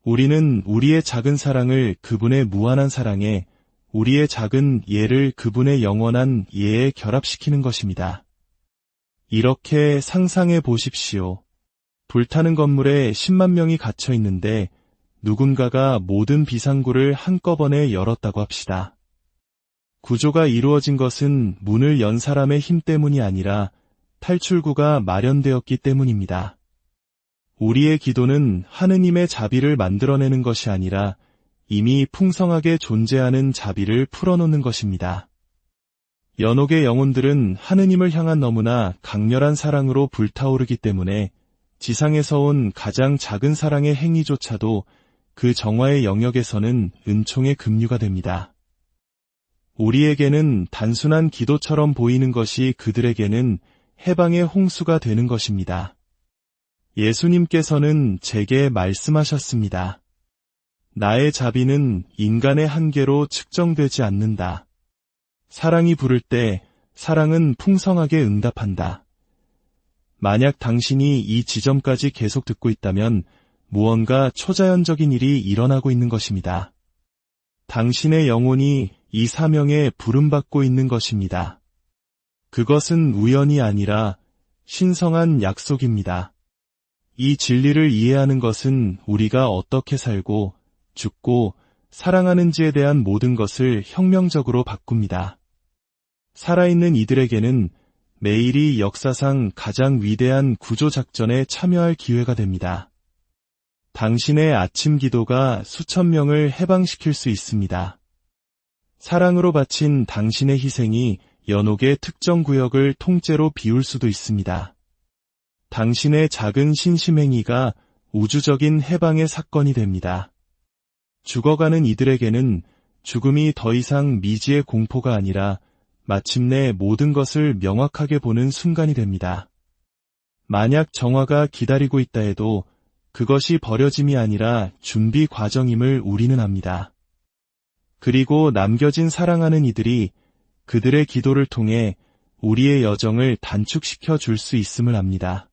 우리는 우리의 작은 사랑을 그분의 무한한 사랑에, 우리의 작은 예를 그분의 영원한 예에 결합시키는 것입니다. 이렇게 상상해 보십시오. 불타는 건물에 10만 명이 갇혀 있는데 누군가가 모든 비상구를 한꺼번에 열었다고 합시다. 구조가 이루어진 것은 문을 연 사람의 힘 때문이 아니라 탈출구가 마련되었기 때문입니다. 우리의 기도는 하느님의 자비를 만들어내는 것이 아니라 이미 풍성하게 존재하는 자비를 풀어놓는 것입니다. 연옥의 영혼들은 하느님을 향한 너무나 강렬한 사랑으로 불타오르기 때문에 지상에서 온 가장 작은 사랑의 행위조차도 그 정화의 영역에서는 은총의 급류가 됩니다. 우리에게는 단순한 기도처럼 보이는 것이 그들에게는 해방의 홍수가 되는 것입니다. 예수님께서는 제게 말씀하셨습니다. 나의 자비는 인간의 한계로 측정되지 않는다. 사랑이 부를 때 사랑은 풍성하게 응답한다. 만약 당신이 이 지점까지 계속 듣고 있다면 무언가 초자연적인 일이 일어나고 있는 것입니다. 당신의 영혼이 이 사명에 부름받고 있는 것입니다. 그것은 우연이 아니라 신성한 약속입니다. 이 진리를 이해하는 것은 우리가 어떻게 살고, 죽고, 사랑하는지에 대한 모든 것을 혁명적으로 바꿉니다. 살아있는 이들에게는 매일이 역사상 가장 위대한 구조작전에 참여할 기회가 됩니다. 당신의 아침 기도가 수천 명을 해방시킬 수 있습니다. 사랑으로 바친 당신의 희생이 연옥의 특정 구역을 통째로 비울 수도 있습니다. 당신의 작은 신심행위가 우주적인 해방의 사건이 됩니다. 죽어가는 이들에게는 죽음이 더 이상 미지의 공포가 아니라 마침내 모든 것을 명확하게 보는 순간이 됩니다. 만약 정화가 기다리고 있다 해도 그것이 버려짐이 아니라 준비 과정임을 우리는 압니다. 그리고 남겨진 사랑하는 이들이 그들의 기도를 통해 우리의 여정을 단축시켜 줄 수 있음을 압니다.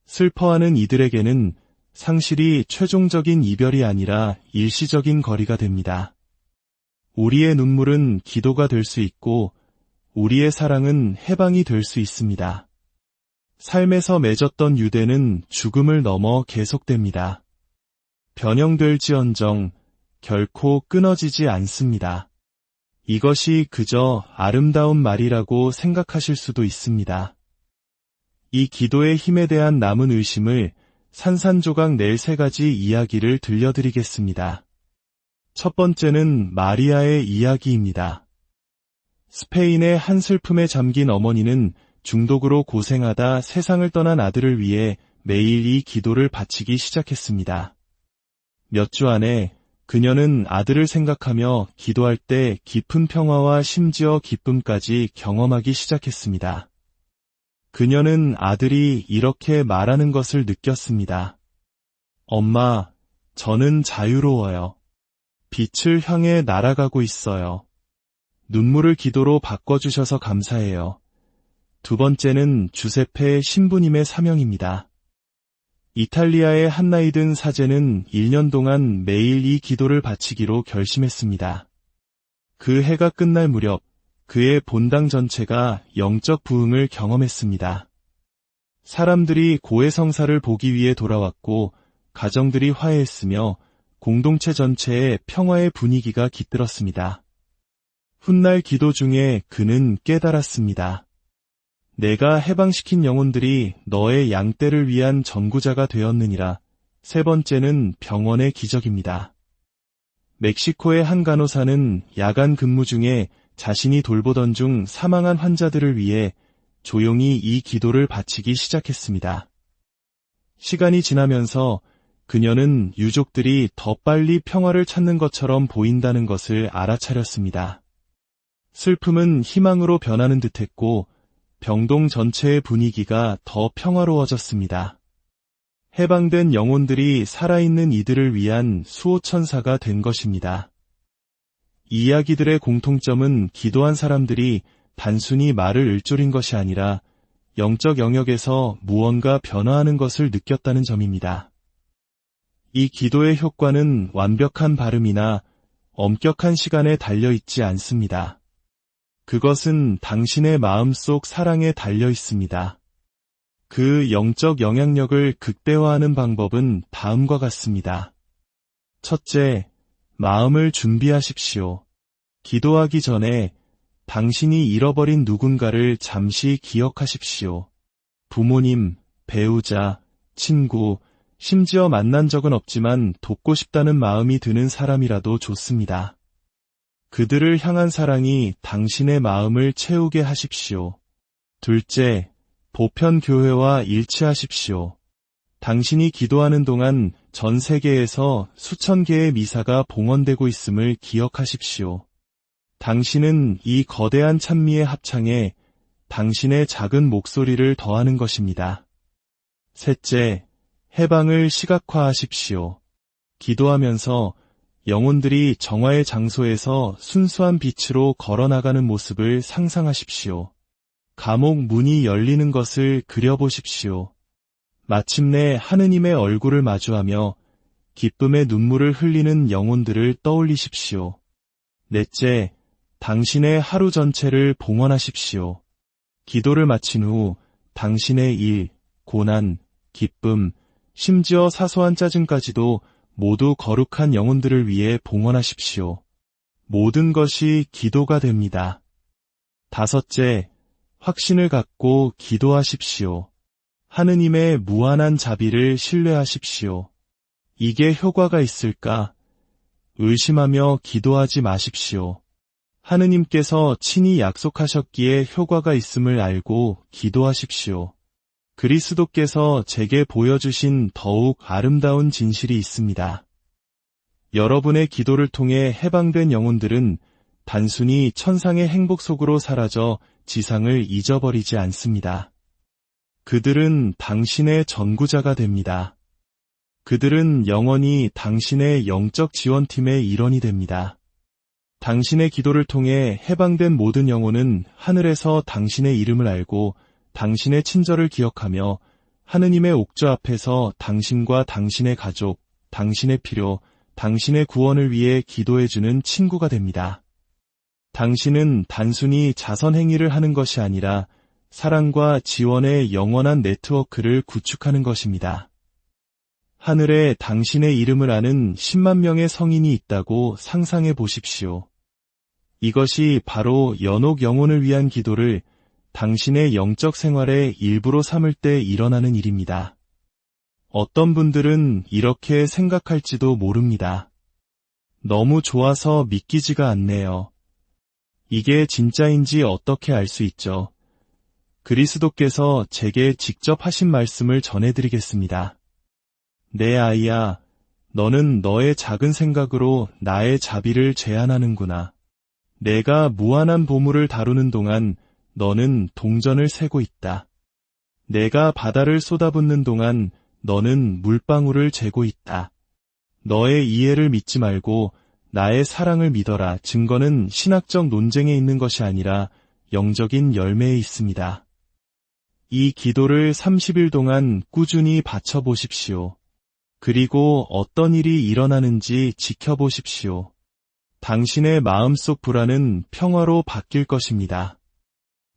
슬퍼하는 이들에게는 상실이 최종적인 이별이 아니라 일시적인 거리가 됩니다. 우리의 눈물은 기도가 될 수 있고 우리의 사랑은 해방이 될 수 있습니다. 삶에서 맺었던 유대는 죽음을 넘어 계속됩니다. 변형될지언정 결코 끊어지지 않습니다. 이것이 그저 아름다운 말이라고 생각하실 수도 있습니다. 이 기도의 힘에 대한 남은 의심을 산산조각 낼 3가지 이야기를 들려드리겠습니다. 첫 번째는 마리아의 이야기입니다. 스페인의 한 슬픔에 잠긴 어머니는 중독으로 고생하다 세상을 떠난 아들을 위해 매일 이 기도를 바치기 시작했습니다. 몇 주 안에 그녀는 아들을 생각하며 기도할 때 깊은 평화와 심지어 기쁨까지 경험하기 시작했습니다. 그녀는 아들이 이렇게 말하는 것을 느꼈습니다. 엄마, 저는 자유로워요. 빛을 향해 날아가고 있어요. 눈물을 기도로 바꿔주셔서 감사해요. 두 번째는 주세페 신부님의 사명입니다. 이탈리아의 한 나이 든 사제는 1년 동안 매일 이 기도를 바치기로 결심했습니다. 그 해가 끝날 무렵 그의 본당 전체가 영적 부흥을 경험했습니다. 사람들이 고해성사를 보기 위해 돌아왔고 가정들이 화해했으며 공동체 전체에 평화의 분위기가 깃들었습니다. 훗날 기도 중에 그는 깨달았습니다. 내가 해방시킨 영혼들이 너의 양떼를 위한 전구자가 되었느니라. 세 번째는 병원의 기적입니다. 멕시코의 한 간호사는 야간 근무 중에 자신이 돌보던 중 사망한 환자들을 위해 조용히 이 기도를 바치기 시작했습니다. 시간이 지나면서 그녀는 유족들이 더 빨리 평화를 찾는 것처럼 보인다는 것을 알아차렸습니다. 슬픔은 희망으로 변하는 듯했고 병동 전체의 분위기가 더 평화로워졌습니다. 해방된 영혼들이 살아있는 이들을 위한 수호천사가 된 것입니다. 이 이야기들의 공통점은 기도한 사람들이 단순히 말을 읊조린 것이 아니라 영적 영역에서 무언가 변화하는 것을 느꼈다는 점입니다. 이 기도의 효과는 완벽한 발음이나 엄격한 시간에 달려있지 않습니다. 그것은 당신의 마음속 사랑에 달려 있습니다. 그 영적 영향력을 극대화하는 방법은 다음과 같습니다. 첫째, 마음을 준비하십시오. 기도하기 전에 당신이 잃어버린 누군가를 잠시 기억하십시오. 부모님, 배우자, 친구, 심지어 만난 적은 없지만 돕고 싶다는 마음이 드는 사람이라도 좋습니다. 그들을 향한 사랑이 당신의 마음을 채우게 하십시오. 둘째, 보편교회와 일치하십시오. 당신이 기도하는 동안 전 세계에서 수천 개의 미사가 봉헌되고 있음을 기억하십시오. 당신은 이 거대한 찬미의 합창에 당신의 작은 목소리를 더하는 것입니다. 셋째, 해방을 시각화하십시오. 기도하면서 영혼들이 정화의 장소에서 순수한 빛으로 걸어나가는 모습을 상상하십시오. 감옥 문이 열리는 것을 그려보십시오. 마침내 하느님의 얼굴을 마주하며 기쁨의 눈물을 흘리는 영혼들을 떠올리십시오. 넷째, 당신의 하루 전체를 봉헌하십시오. 기도를 마친 후 당신의 일, 고난, 기쁨, 심지어 사소한 짜증까지도 모두 거룩한 영혼들을 위해 봉헌하십시오. 모든 것이 기도가 됩니다. 다섯째, 확신을 갖고 기도하십시오. 하느님의 무한한 자비를 신뢰하십시오. 이게 효과가 있을까? 의심하며 기도하지 마십시오. 하느님께서 친히 약속하셨기에 효과가 있음을 알고 기도하십시오. 그리스도께서 제게 보여주신 더욱 아름다운 진실이 있습니다. 여러분의 기도를 통해 해방된 영혼들은 단순히 천상의 행복 속으로 사라져 지상을 잊어버리지 않습니다. 그들은 당신의 전구자가 됩니다. 그들은 영원히 당신의 영적 지원팀의 일원이 됩니다. 당신의 기도를 통해 해방된 모든 영혼은 하늘에서 당신의 이름을 알고 당신의 친절을 기억하며 하느님의 옥좌 앞에서 당신과 당신의 가족, 당신의 필요, 당신의 구원을 위해 기도해주는 친구가 됩니다. 당신은 단순히 자선 행위를 하는 것이 아니라 사랑과 지원의 영원한 네트워크를 구축하는 것입니다. 하늘에 당신의 이름을 아는 10만 명의 성인이 있다고 상상해 보십시오. 이것이 바로 연옥 영혼을 위한 기도를 당신의 영적 생활의 일부로 삼을 때 일어나는 일입니다. 어떤 분들은 이렇게 생각할지도 모릅니다. 너무 좋아서 믿기지가 않네요. 이게 진짜인지 어떻게 알 수 있죠? 그리스도께서 제게 직접 하신 말씀을 전해드리겠습니다. 내 아이야, 너는 너의 작은 생각으로 나의 자비를 제한하는구나. 내가 무한한 보물을 다루는 동안 너는 동전을 세고 있다. 내가 바다를 쏟아붓는 동안 너는 물방울을 재고 있다. 너의 이해를 믿지 말고 나의 사랑을 믿어라. 증거는 신학적 논쟁에 있는 것이 아니라 영적인 열매에 있습니다. 이 기도를 30일 동안 꾸준히 바쳐보십시오. 그리고 어떤 일이 일어나는지 지켜보십시오. 당신의 마음속 불안은 평화로 바뀔 것입니다.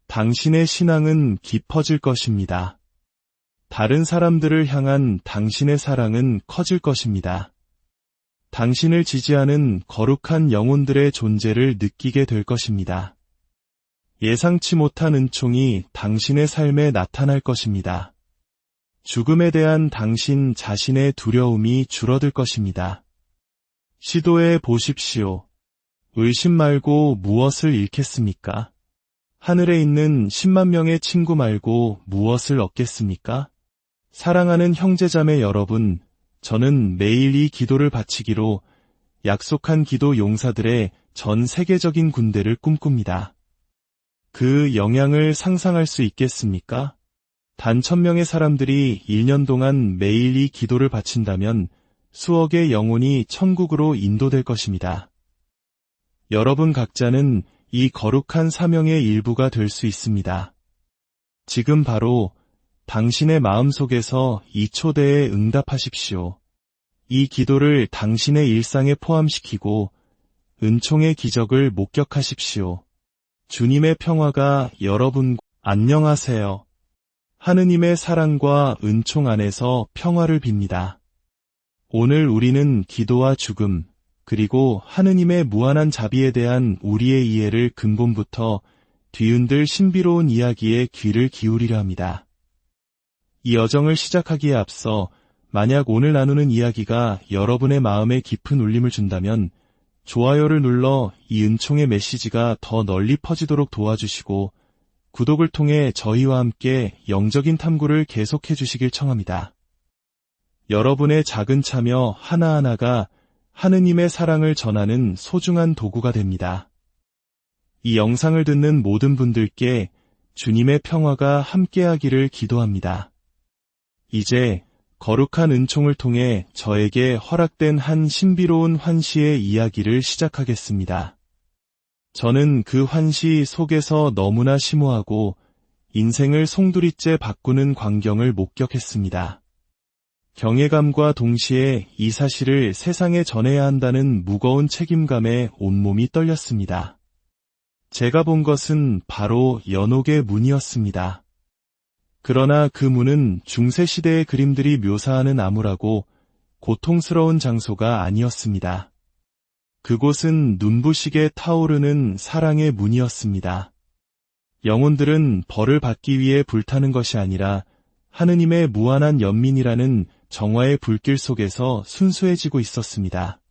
당신의 신앙은 깊어질 것입니다. 다른 사람들을 향한 당신의 사랑은 커질 것입니다. 당신을 지지하는 거룩한 영혼들의 존재를 느끼게 될 것입니다. 예상치 못한 은총이 당신의 삶에 나타날 것입니다. 죽음에 대한 당신 자신의 두려움이 줄어들 것입니다. 시도해 보십시오. 의심 말고 무엇을 잃겠습니까? 하늘에 있는 10만 명의 친구 말고 무엇을 얻겠습니까? 사랑하는 형제자매 여러분, 저는 매일 이 기도를 바치기로 약속한 기도 용사들의 전 세계적인 군대를 꿈꿉니다. 그 영향을 상상할 수 있겠습니까? 단 1000명의 사람들이 1년 동안 매일 이 기도를 바친다면 수억의 영혼이 천국으로 인도될 것입니다. 여러분 각자는 이 거룩한 사명의 일부가 될 수 있습니다. 지금 바로 당신의 마음속에서 이 초대에 응답하십시오. 이 기도를 당신의 일상에 포함시키고 은총의 기적을 목격하십시오. 주님의 평화가 여러분 안녕하세요. 하느님의 사랑과 은총 안에서 평화를 빕니다. 오늘 우리는 기도와 죽음, 그리고 하느님의 무한한 자비에 대한 우리의 이해를 근본부터 뒤흔들 신비로운 이야기에 귀를 기울이려 합니다. 이 여정을 시작하기에 앞서 만약 오늘 나누는 이야기가 여러분의 마음에 깊은 울림을 준다면 좋아요를 눌러 이 은총의 메시지가 더 널리 퍼지도록 도와주시고 구독을 통해 저희와 함께 영적인 탐구를 계속해 주시길 청합니다. 여러분의 작은 참여 하나하나가 하느님의 사랑을 전하는 소중한 도구가 됩니다. 이 영상을 듣는 모든 분들께 주님의 평화가 함께하기를 기도합니다. 이제 거룩한 은총을 통해 저에게 허락된 한 신비로운 환시의 이야기를 시작하겠습니다. 저는 그 환시 속에서 너무나 심오하고 인생을 송두리째 바꾸는 광경을 목격했습니다. 경외감과 동시에 이 사실을 세상에 전해야 한다는 무거운 책임감에 온몸이 떨렸습니다. 제가 본 것은 바로 연옥의 문이었습니다. 그러나 그 문은 중세시대의 그림들이 묘사하는 암울하고 고통스러운 장소가 아니었습니다. 그곳은 눈부시게 타오르는 사랑의 문이었습니다. 영혼들은 벌을 받기 위해 불타는 것이 아니라 하느님의 무한한 연민이라는 정화의 불길 속에서 순수해지고 있었습니다.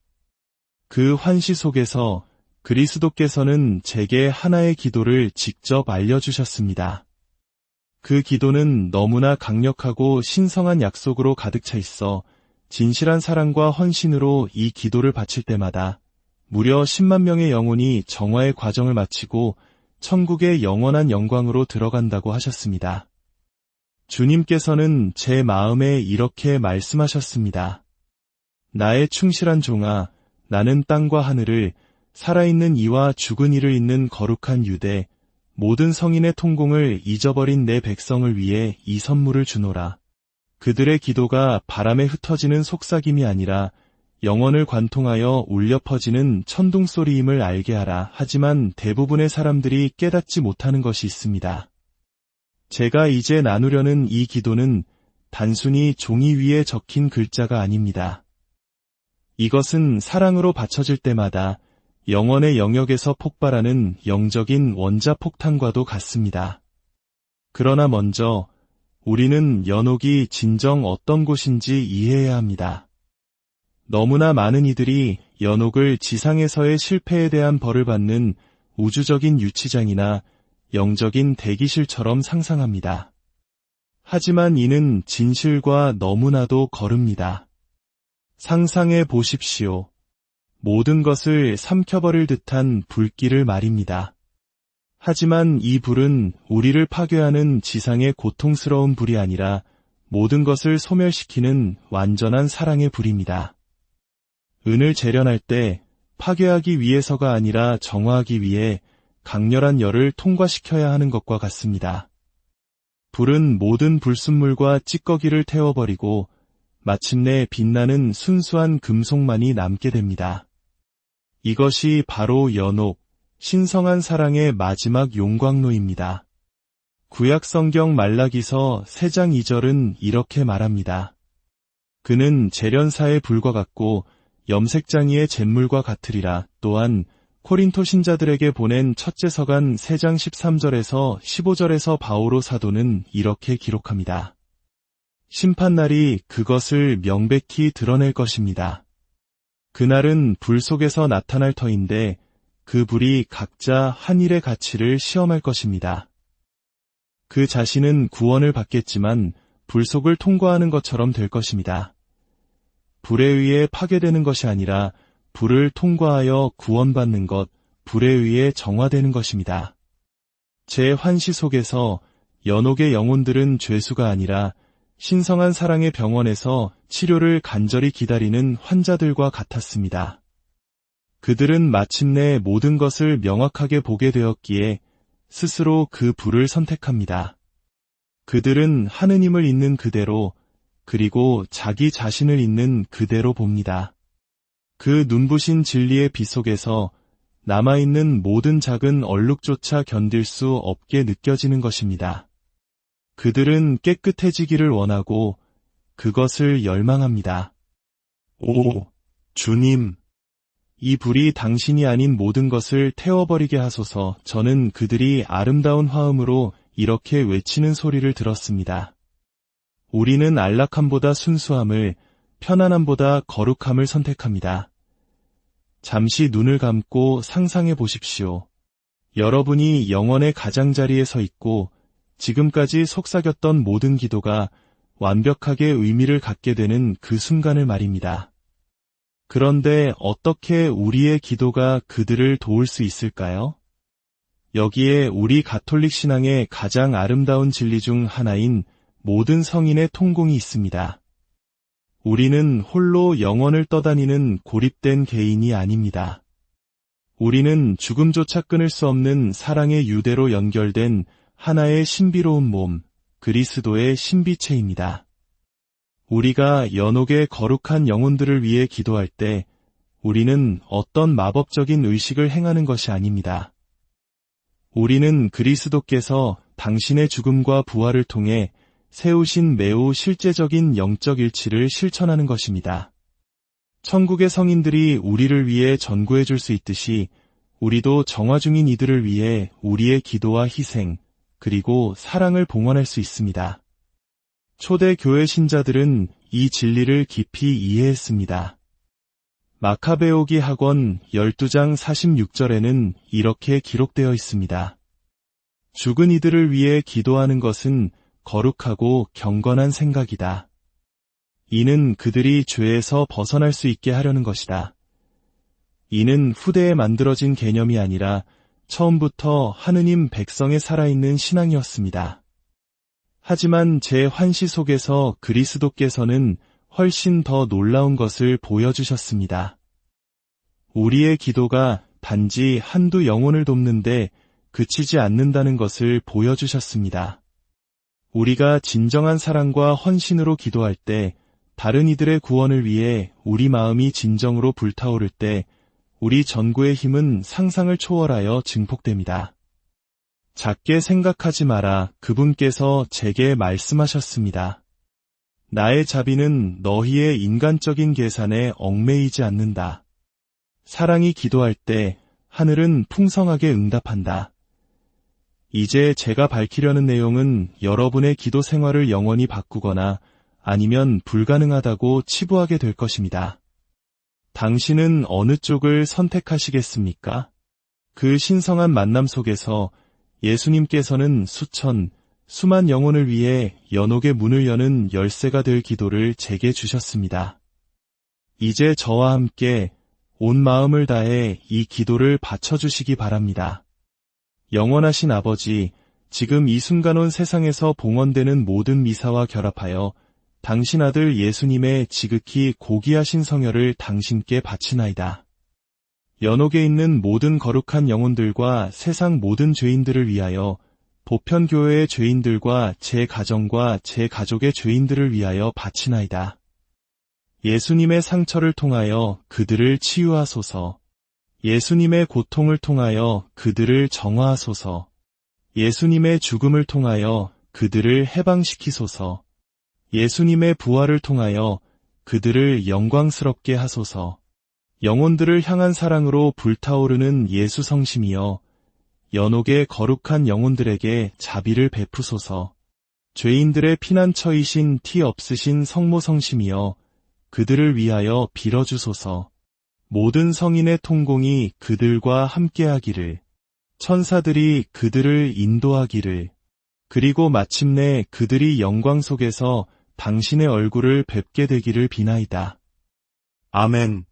그 환시 속에서 그리스도께서는 제게 하나의 기도를 직접 알려주셨습니다. 그 기도는 너무나 강력하고 신성한 약속으로 가득 차 있어 진실한 사랑과 헌신으로 이 기도를 바칠 때마다 무려 10만 명의 영혼이 정화의 과정을 마치고 천국의 영원한 영광으로 들어간다고 하셨습니다. 주님께서는 제 마음에 이렇게 말씀하셨습니다. 나의 충실한 종아, 나는 땅과 하늘을, 살아있는 이와 죽은 이를 잇는 거룩한 유대, 모든 성인의 통공을 잊어버린 내 백성을 위해 이 선물을 주노라. 그들의 기도가 바람에 흩어지는 속삭임이 아니라 영혼을 관통하여 울려 퍼지는 천둥소리임을 알게 하라. 하지만 대부분의 사람들이 깨닫지 못하는 것이 있습니다. 제가 이제 나누려는 이 기도는 단순히 종이 위에 적힌 글자가 아닙니다. 이것은 사랑으로 바쳐질 때마다 영혼의 영역에서 폭발하는 영적인 원자폭탄과도 같습니다. 그러나 먼저 우리는 연옥이 진정 어떤 곳인지 이해해야 합니다. 너무나 많은 이들이 연옥을 지상에서의 실패에 대한 벌을 받는 우주적인 유치장이나 영적인 대기실처럼 상상합니다. 하지만 이는 진실과 너무나도 거릅니다. 상상해 보십시오. 모든 것을 삼켜버릴 듯한 불길을 말입니다. 하지만 이 불은 우리를 파괴하는 지상의 고통스러운 불이 아니라 모든 것을 소멸시키는 완전한 사랑의 불입니다. 은을 재련할 때 파괴하기 위해서가 아니라 정화하기 위해 강렬한 열을 통과시켜야 하는 것과 같습니다. 불은 모든 불순물과 찌꺼기를 태워버리고 마침내 빛나는 순수한 금속만이 남게 됩니다. 이것이 바로 연옥, 신성한 사랑의 마지막 용광로입니다. 구약 성경 말라기서 3장 2절은 이렇게 말합니다. 그는 재련사의 불과 같고 염색장이의 잿물과 같으리라. 또한 코린토 신자들에게 보낸 첫째 서간 3장 13절에서 15절에서 바오로 사도는 이렇게 기록합니다. 심판날이 그것을 명백히 드러낼 것입니다. 그날은 불 속에서 나타날 터인데 그 불이 각자 한 일의 가치를 시험할 것입니다. 그 자신은 구원을 받겠지만 불속을 통과하는 것처럼 될 것입니다. 불에 의해 파괴되는 것이 아니라 불을 통과하여 구원받는 것, 불에 의해 정화되는 것입니다. 제 환시 속에서 연옥의 영혼들은 죄수가 아니라 신성한 사랑의 병원에서 치료를 간절히 기다리는 환자들과 같았습니다. 그들은 마침내 모든 것을 명확하게 보게 되었기에 스스로 그 불을 선택합니다. 그들은 하느님을 있는 그대로, 그리고 자기 자신을 있는 그대로 봅니다. 그 눈부신 진리의 빛 속에서 남아있는 모든 작은 얼룩조차 견딜 수 없게 느껴지는 것입니다. 그들은 깨끗해지기를 원하고 그것을 열망합니다. 오, 주님! 이 불이 당신이 아닌 모든 것을 태워버리게 하소서. 저는 그들이 아름다운 화음으로 이렇게 외치는 소리를 들었습니다. 우리는 안락함보다 순수함을, 편안함보다 거룩함을 선택합니다. 잠시 눈을 감고 상상해 보십시오. 여러분이 영원의 가장자리에 서 있고 지금까지 속삭였던 모든 기도가 완벽하게 의미를 갖게 되는 그 순간을 말입니다. 그런데 어떻게 우리의 기도가 그들을 도울 수 있을까요? 여기에 우리 가톨릭 신앙의 가장 아름다운 진리 중 하나인 모든 성인의 통공이 있습니다. 우리는 홀로 영원을 떠다니는 고립된 개인이 아닙니다. 우리는 죽음조차 끊을 수 없는 사랑의 유대로 연결된 하나의 신비로운 몸, 그리스도의 신비체입니다. 우리가 연옥의 거룩한 영혼들을 위해 기도할 때 우리는 어떤 마법적인 의식을 행하는 것이 아닙니다. 우리는 그리스도께서 당신의 죽음과 부활을 통해 세우신 매우 실제적인 영적 일치를 실천하는 것입니다. 천국의 성인들이 우리를 위해 전구해 줄 수 있듯이 우리도 정화 중인 이들을 위해 우리의 기도와 희생, 그리고 사랑을 봉헌할 수 있습니다. 초대 교회 신자들은 이 진리를 깊이 이해했습니다. 마카베오기 학원 12장 46절에는 이렇게 기록되어 있습니다. 죽은 이들을 위해 기도하는 것은 거룩하고 경건한 생각이다. 이는 그들이 죄에서 벗어날 수 있게 하려는 것이다. 이는 후대에 만들어진 개념이 아니라 처음부터 하느님 백성의 살아있는 신앙이었습니다. 하지만 제 환시 속에서 그리스도께서는 훨씬 더 놀라운 것을 보여주셨습니다. 우리의 기도가 단지 한두 영혼을 돕는데 그치지 않는다는 것을 보여주셨습니다. 우리가 진정한 사랑과 헌신으로 기도할 때, 다른 이들의 구원을 위해 우리 마음이 진정으로 불타오를 때, 우리 전구의 힘은 상상을 초월하여 증폭됩니다. 작게 생각하지 마라. 그분께서 제게 말씀하셨습니다. 나의 자비는 너희의 인간적인 계산에 얽매이지 않는다. 사랑이 기도할 때 하늘은 풍성하게 응답한다. 이제 제가 밝히려는 내용은 여러분의 기도 생활을 영원히 바꾸거나 아니면 불가능하다고 치부하게 될 것입니다. 당신은 어느 쪽을 선택하시겠습니까? 그 신성한 만남 속에서 예수님께서는 수만 영혼을 위해 연옥의 문을 여는 열쇠가 될 기도를 제게 주셨습니다. 이제 저와 함께 온 마음을 다해 이 기도를 바쳐주시기 바랍니다. 영원하신 아버지, 지금 이 순간 온 세상에서 봉헌되는 모든 미사와 결합하여 당신 아들 예수님의 지극히 고귀하신 성혈을 당신께 바치나이다. 연옥에 있는 모든 거룩한 영혼들과 세상 모든 죄인들을 위하여, 보편교회의 죄인들과 제 가정과 제 가족의 죄인들을 위하여 바치나이다. 예수님의 상처를 통하여 그들을 치유하소서. 예수님의 고통을 통하여 그들을 정화하소서. 예수님의 죽음을 통하여 그들을 해방시키소서. 예수님의 부활을 통하여 그들을 영광스럽게 하소서. 영혼들을 향한 사랑으로 불타오르는 예수 성심이여, 연옥의 거룩한 영혼들에게 자비를 베푸소서. 죄인들의 피난처이신 티 없으신 성모 성심이여, 그들을 위하여 빌어주소서. 모든 성인의 통공이 그들과 함께하기를, 천사들이 그들을 인도하기를, 그리고 마침내 그들이 영광 속에서 당신의 얼굴을 뵙게 되기를 비나이다. 아멘.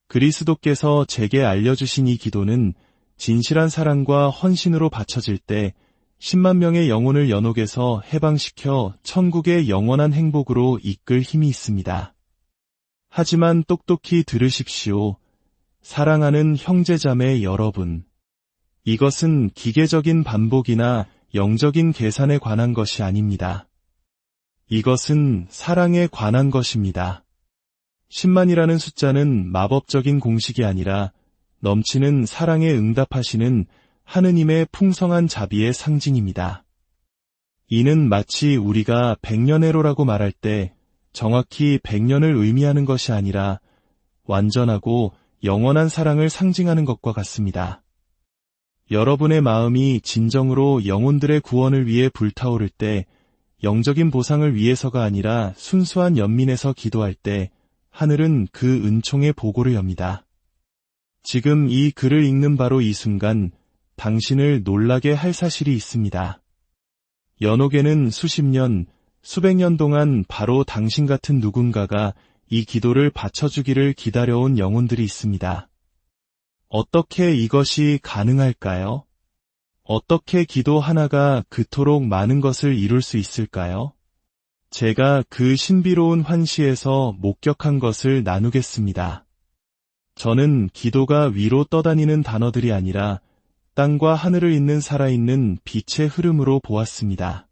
그리스도께서 제게 알려주신 이 기도는 진실한 사랑과 헌신으로 바쳐질 때 10만 명의 영혼을 연옥에서 해방시켜 천국의 영원한 행복으로 이끌 힘이 있습니다. 하지만 똑똑히 들으십시오. 사랑하는 형제자매 여러분. 이것은 기계적인 반복이나 영적인 계산에 관한 것이 아닙니다. 이것은 사랑에 관한 것입니다. 10만이라는 숫자는 마법적인 공식이 아니라 넘치는 사랑에 응답하시는 하느님의 풍성한 자비의 상징입니다. 이는 마치 우리가 백년해로라고 말할 때 정확히 100년을 의미하는 것이 아니라 완전하고 영원한 사랑을 상징하는 것과 같습니다. 여러분의 마음이 진정으로 영혼들의 구원을 위해 불타오를 때, 영적인 보상을 위해서가 아니라 순수한 연민에서 기도할 때 하늘은 그 은총의 보고를 엽니다. 지금 이 글을 읽는 바로 이 순간 당신을 놀라게 할 사실이 있습니다. 연옥에는 수십 년, 수백 년 동안 바로 당신 같은 누군가가 이 기도를 바쳐주기를 기다려온 영혼들이 있습니다. 어떻게 이것이 가능할까요? 어떻게 기도 하나가 그토록 많은 것을 이룰 수 있을까요? 제가 그 신비로운 환시에서 목격한 것을 나누겠습니다. 저는 기도가 위로 떠다니는 단어들이 아니라 땅과 하늘을 잇는 살아있는 빛의 흐름으로 보았습니다.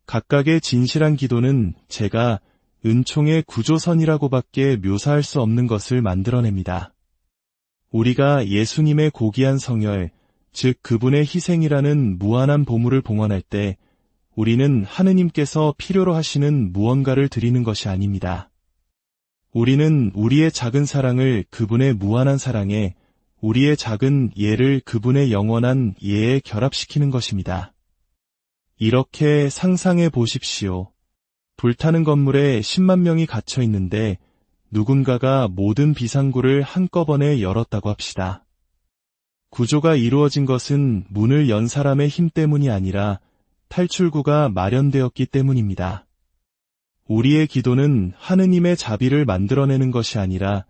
각각의 진실한 기도는 제가 은총의 구조선이라고밖에 묘사할 수 없는 것을 만들어냅니다. 우리가 예수님의 고귀한 성혈, 즉 그분의 희생이라는 무한한 보물을 봉헌할 때 우리는 하느님께서 필요로 하시는 무언가를 드리는 것이 아닙니다. 우리는 우리의 작은 사랑을 그분의 무한한 사랑에, 우리의 작은 예를 그분의 영원한 예에 결합시키는 것입니다. 이렇게 상상해 보십시오. 불타는 건물에 10만 명이 갇혀 있는데 누군가가 모든 비상구를 한꺼번에 열었다고 합시다. 구조가 이루어진 것은 문을 연 사람의 힘 때문이 아니라 탈출구가 마련되었기 때문입니다. 우리의 기도는 하느님의 자비를 만들어내는 것이 아니라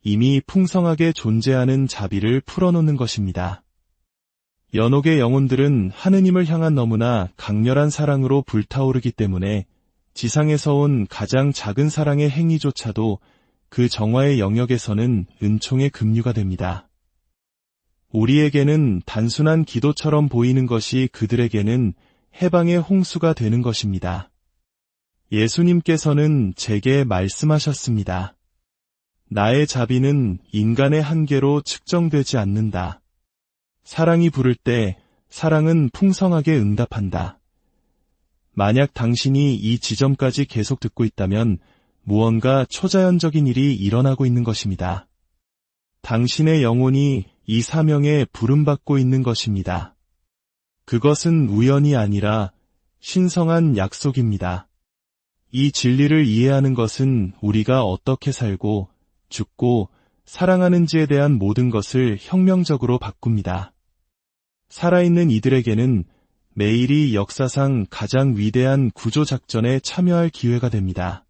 이미 풍성하게 존재하는 자비를 풀어놓는 것입니다. 연옥의 영혼들은 하느님을 향한 너무나 강렬한 사랑으로 불타오르기 때문에 지상에서 온 가장 작은 사랑의 행위조차도 그 정화의 영역에서는 은총의 급류가 됩니다. 우리에게는 단순한 기도처럼 보이는 것이 그들에게는 해방의 홍수가 되는 것입니다. 예수님께서는 제게 말씀하셨습니다. 나의 자비는 인간의 한계로 측정되지 않는다. 사랑이 부를 때 사랑은 풍성하게 응답한다. 만약 당신이 이 지점까지 계속 듣고 있다면 무언가 초자연적인 일이 일어나고 있는 것입니다. 당신의 영혼이 이 사명에 부름받고 있는 것입니다. 그것은 우연이 아니라 신성한 약속입니다. 이 진리를 이해하는 것은 우리가 어떻게 살고 죽고 사랑하는지에 대한 모든 것을 혁명적으로 바꿉니다. 살아있는 이들에게는 매일이 역사상 가장 위대한 구조작전에 참여할 기회가 됩니다.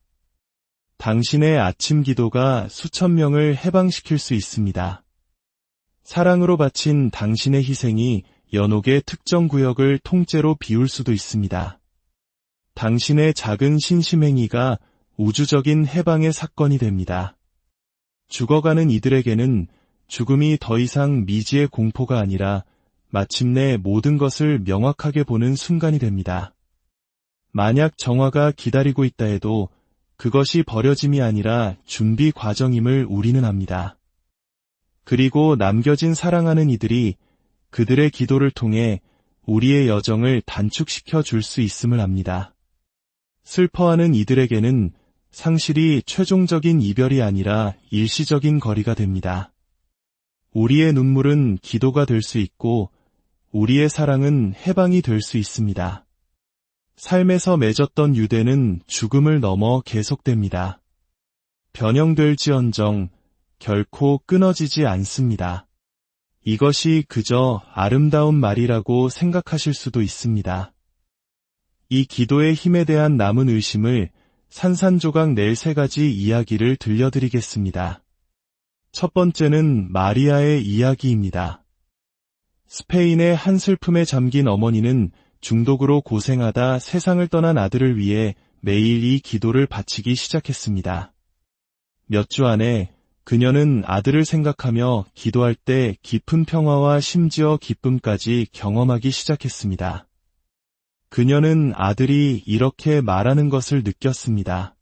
당신의 아침 기도가 수천 명을 해방시킬 수 있습니다. 사랑으로 바친 당신의 희생이 연옥의 특정 구역을 통째로 비울 수도 있습니다. 당신의 작은 신심행위가 우주적인 해방의 사건이 됩니다. 죽어가는 이들에게는 죽음이 더 이상 미지의 공포가 아니라 마침내 모든 것을 명확하게 보는 순간이 됩니다. 만약 정화가 기다리고 있다 해도 그것이 버려짐이 아니라 준비 과정임을 우리는 압니다. 그리고 남겨진 사랑하는 이들이 그들의 기도를 통해 우리의 여정을 단축시켜 줄 수 있음을 압니다. 슬퍼하는 이들에게는 상실이 최종적인 이별이 아니라 일시적인 거리가 됩니다. 우리의 눈물은 기도가 될 수 있고 우리의 사랑은 해방이 될 수 있습니다. 삶에서 맺었던 유대는 죽음을 넘어 계속됩니다. 변형될지언정 결코 끊어지지 않습니다. 이것이 그저 아름다운 말이라고 생각하실 수도 있습니다. 이 기도의 힘에 대한 남은 의심을 산산조각 낼 3가지 이야기를 들려드리겠습니다. 첫 번째는 마리아의 이야기입니다. 스페인의 한 슬픔에 잠긴 어머니는 중독으로 고생하다 세상을 떠난 아들을 위해 매일 이 기도를 바치기 시작했습니다. 몇 주 안에 그녀는 아들을 생각하며 기도할 때 깊은 평화와 심지어 기쁨까지 경험하기 시작했습니다. 그녀는 아들이 이렇게 말하는 것을 느꼈습니다.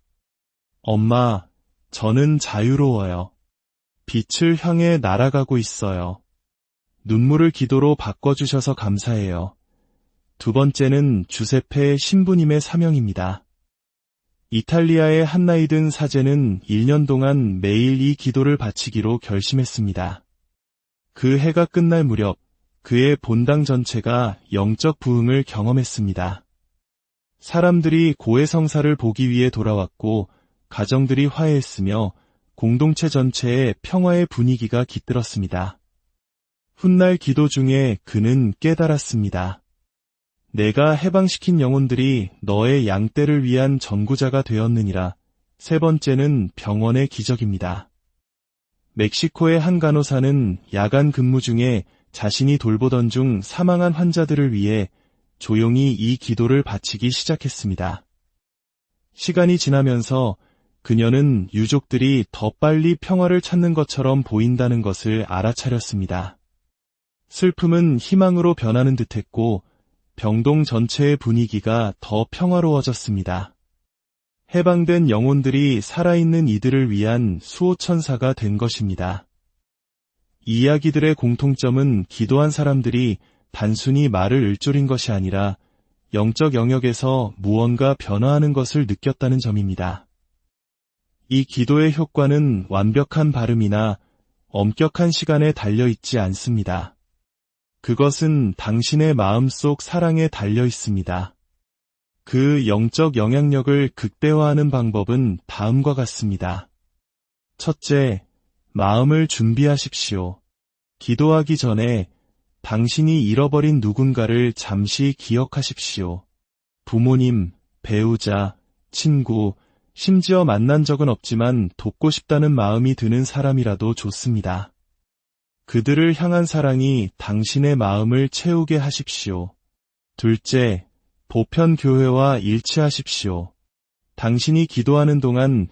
엄마, 저는 자유로워요. 빛을 향해 날아가고 있어요. 눈물을 기도로 바꿔주셔서 감사해요. 두 번째는 주세페 신부님의 사명입니다. 이탈리아의 한 나이 든 사제는 1년 동안 매일 이 기도를 바치기로 결심했습니다. 그 해가 끝날 무렵 그의 본당 전체가 영적 부흥을 경험했습니다. 사람들이 고해성사를 보기 위해 돌아왔고 가정들이 화해했으며 공동체 전체에 평화의 분위기가 깃들었습니다. 훗날 기도 중에 그는 깨달았습니다. 내가 해방시킨 영혼들이 너의 양떼를 위한 전구자가 되었느니라. 세 번째는 병원의 기적입니다. 멕시코의 한 간호사는 야간 근무 중에 자신이 돌보던 중 사망한 환자들을 위해 조용히 이 기도를 바치기 시작했습니다. 시간이 지나면서 그녀는 유족들이 더 빨리 평화를 찾는 것처럼 보인다는 것을 알아차렸습니다. 슬픔은 희망으로 변하는 듯했고 병동 전체의 분위기가 더 평화로워졌습니다. 해방된 영혼들이 살아있는 이들을 위한 수호천사가 된 것입니다. 이야기들의 공통점은 기도한 사람들이 단순히 말을 읊조린 것이 아니라 영적 영역에서 무언가 변화하는 것을 느꼈다는 점입니다. 이 기도의 효과는 완벽한 발음이나 엄격한 시간에 달려있지 않습니다. 그것은 당신의 마음속 사랑에 달려 있습니다. 그 영적 영향력을 극대화하는 방법은 다음과 같습니다. 첫째, 마음을 준비하십시오. 기도하기 전에 당신이 잃어버린 누군가를 잠시 기억하십시오. 부모님, 배우자, 친구, 심지어 만난 적은 없지만 돕고 싶다는 마음이 드는 사람이라도 좋습니다. 그들을 향한 사랑이 당신의 마음을 채우게 하십시오. 둘째, 보편 교회와 일치하십시오. 당신이 기도하는 동안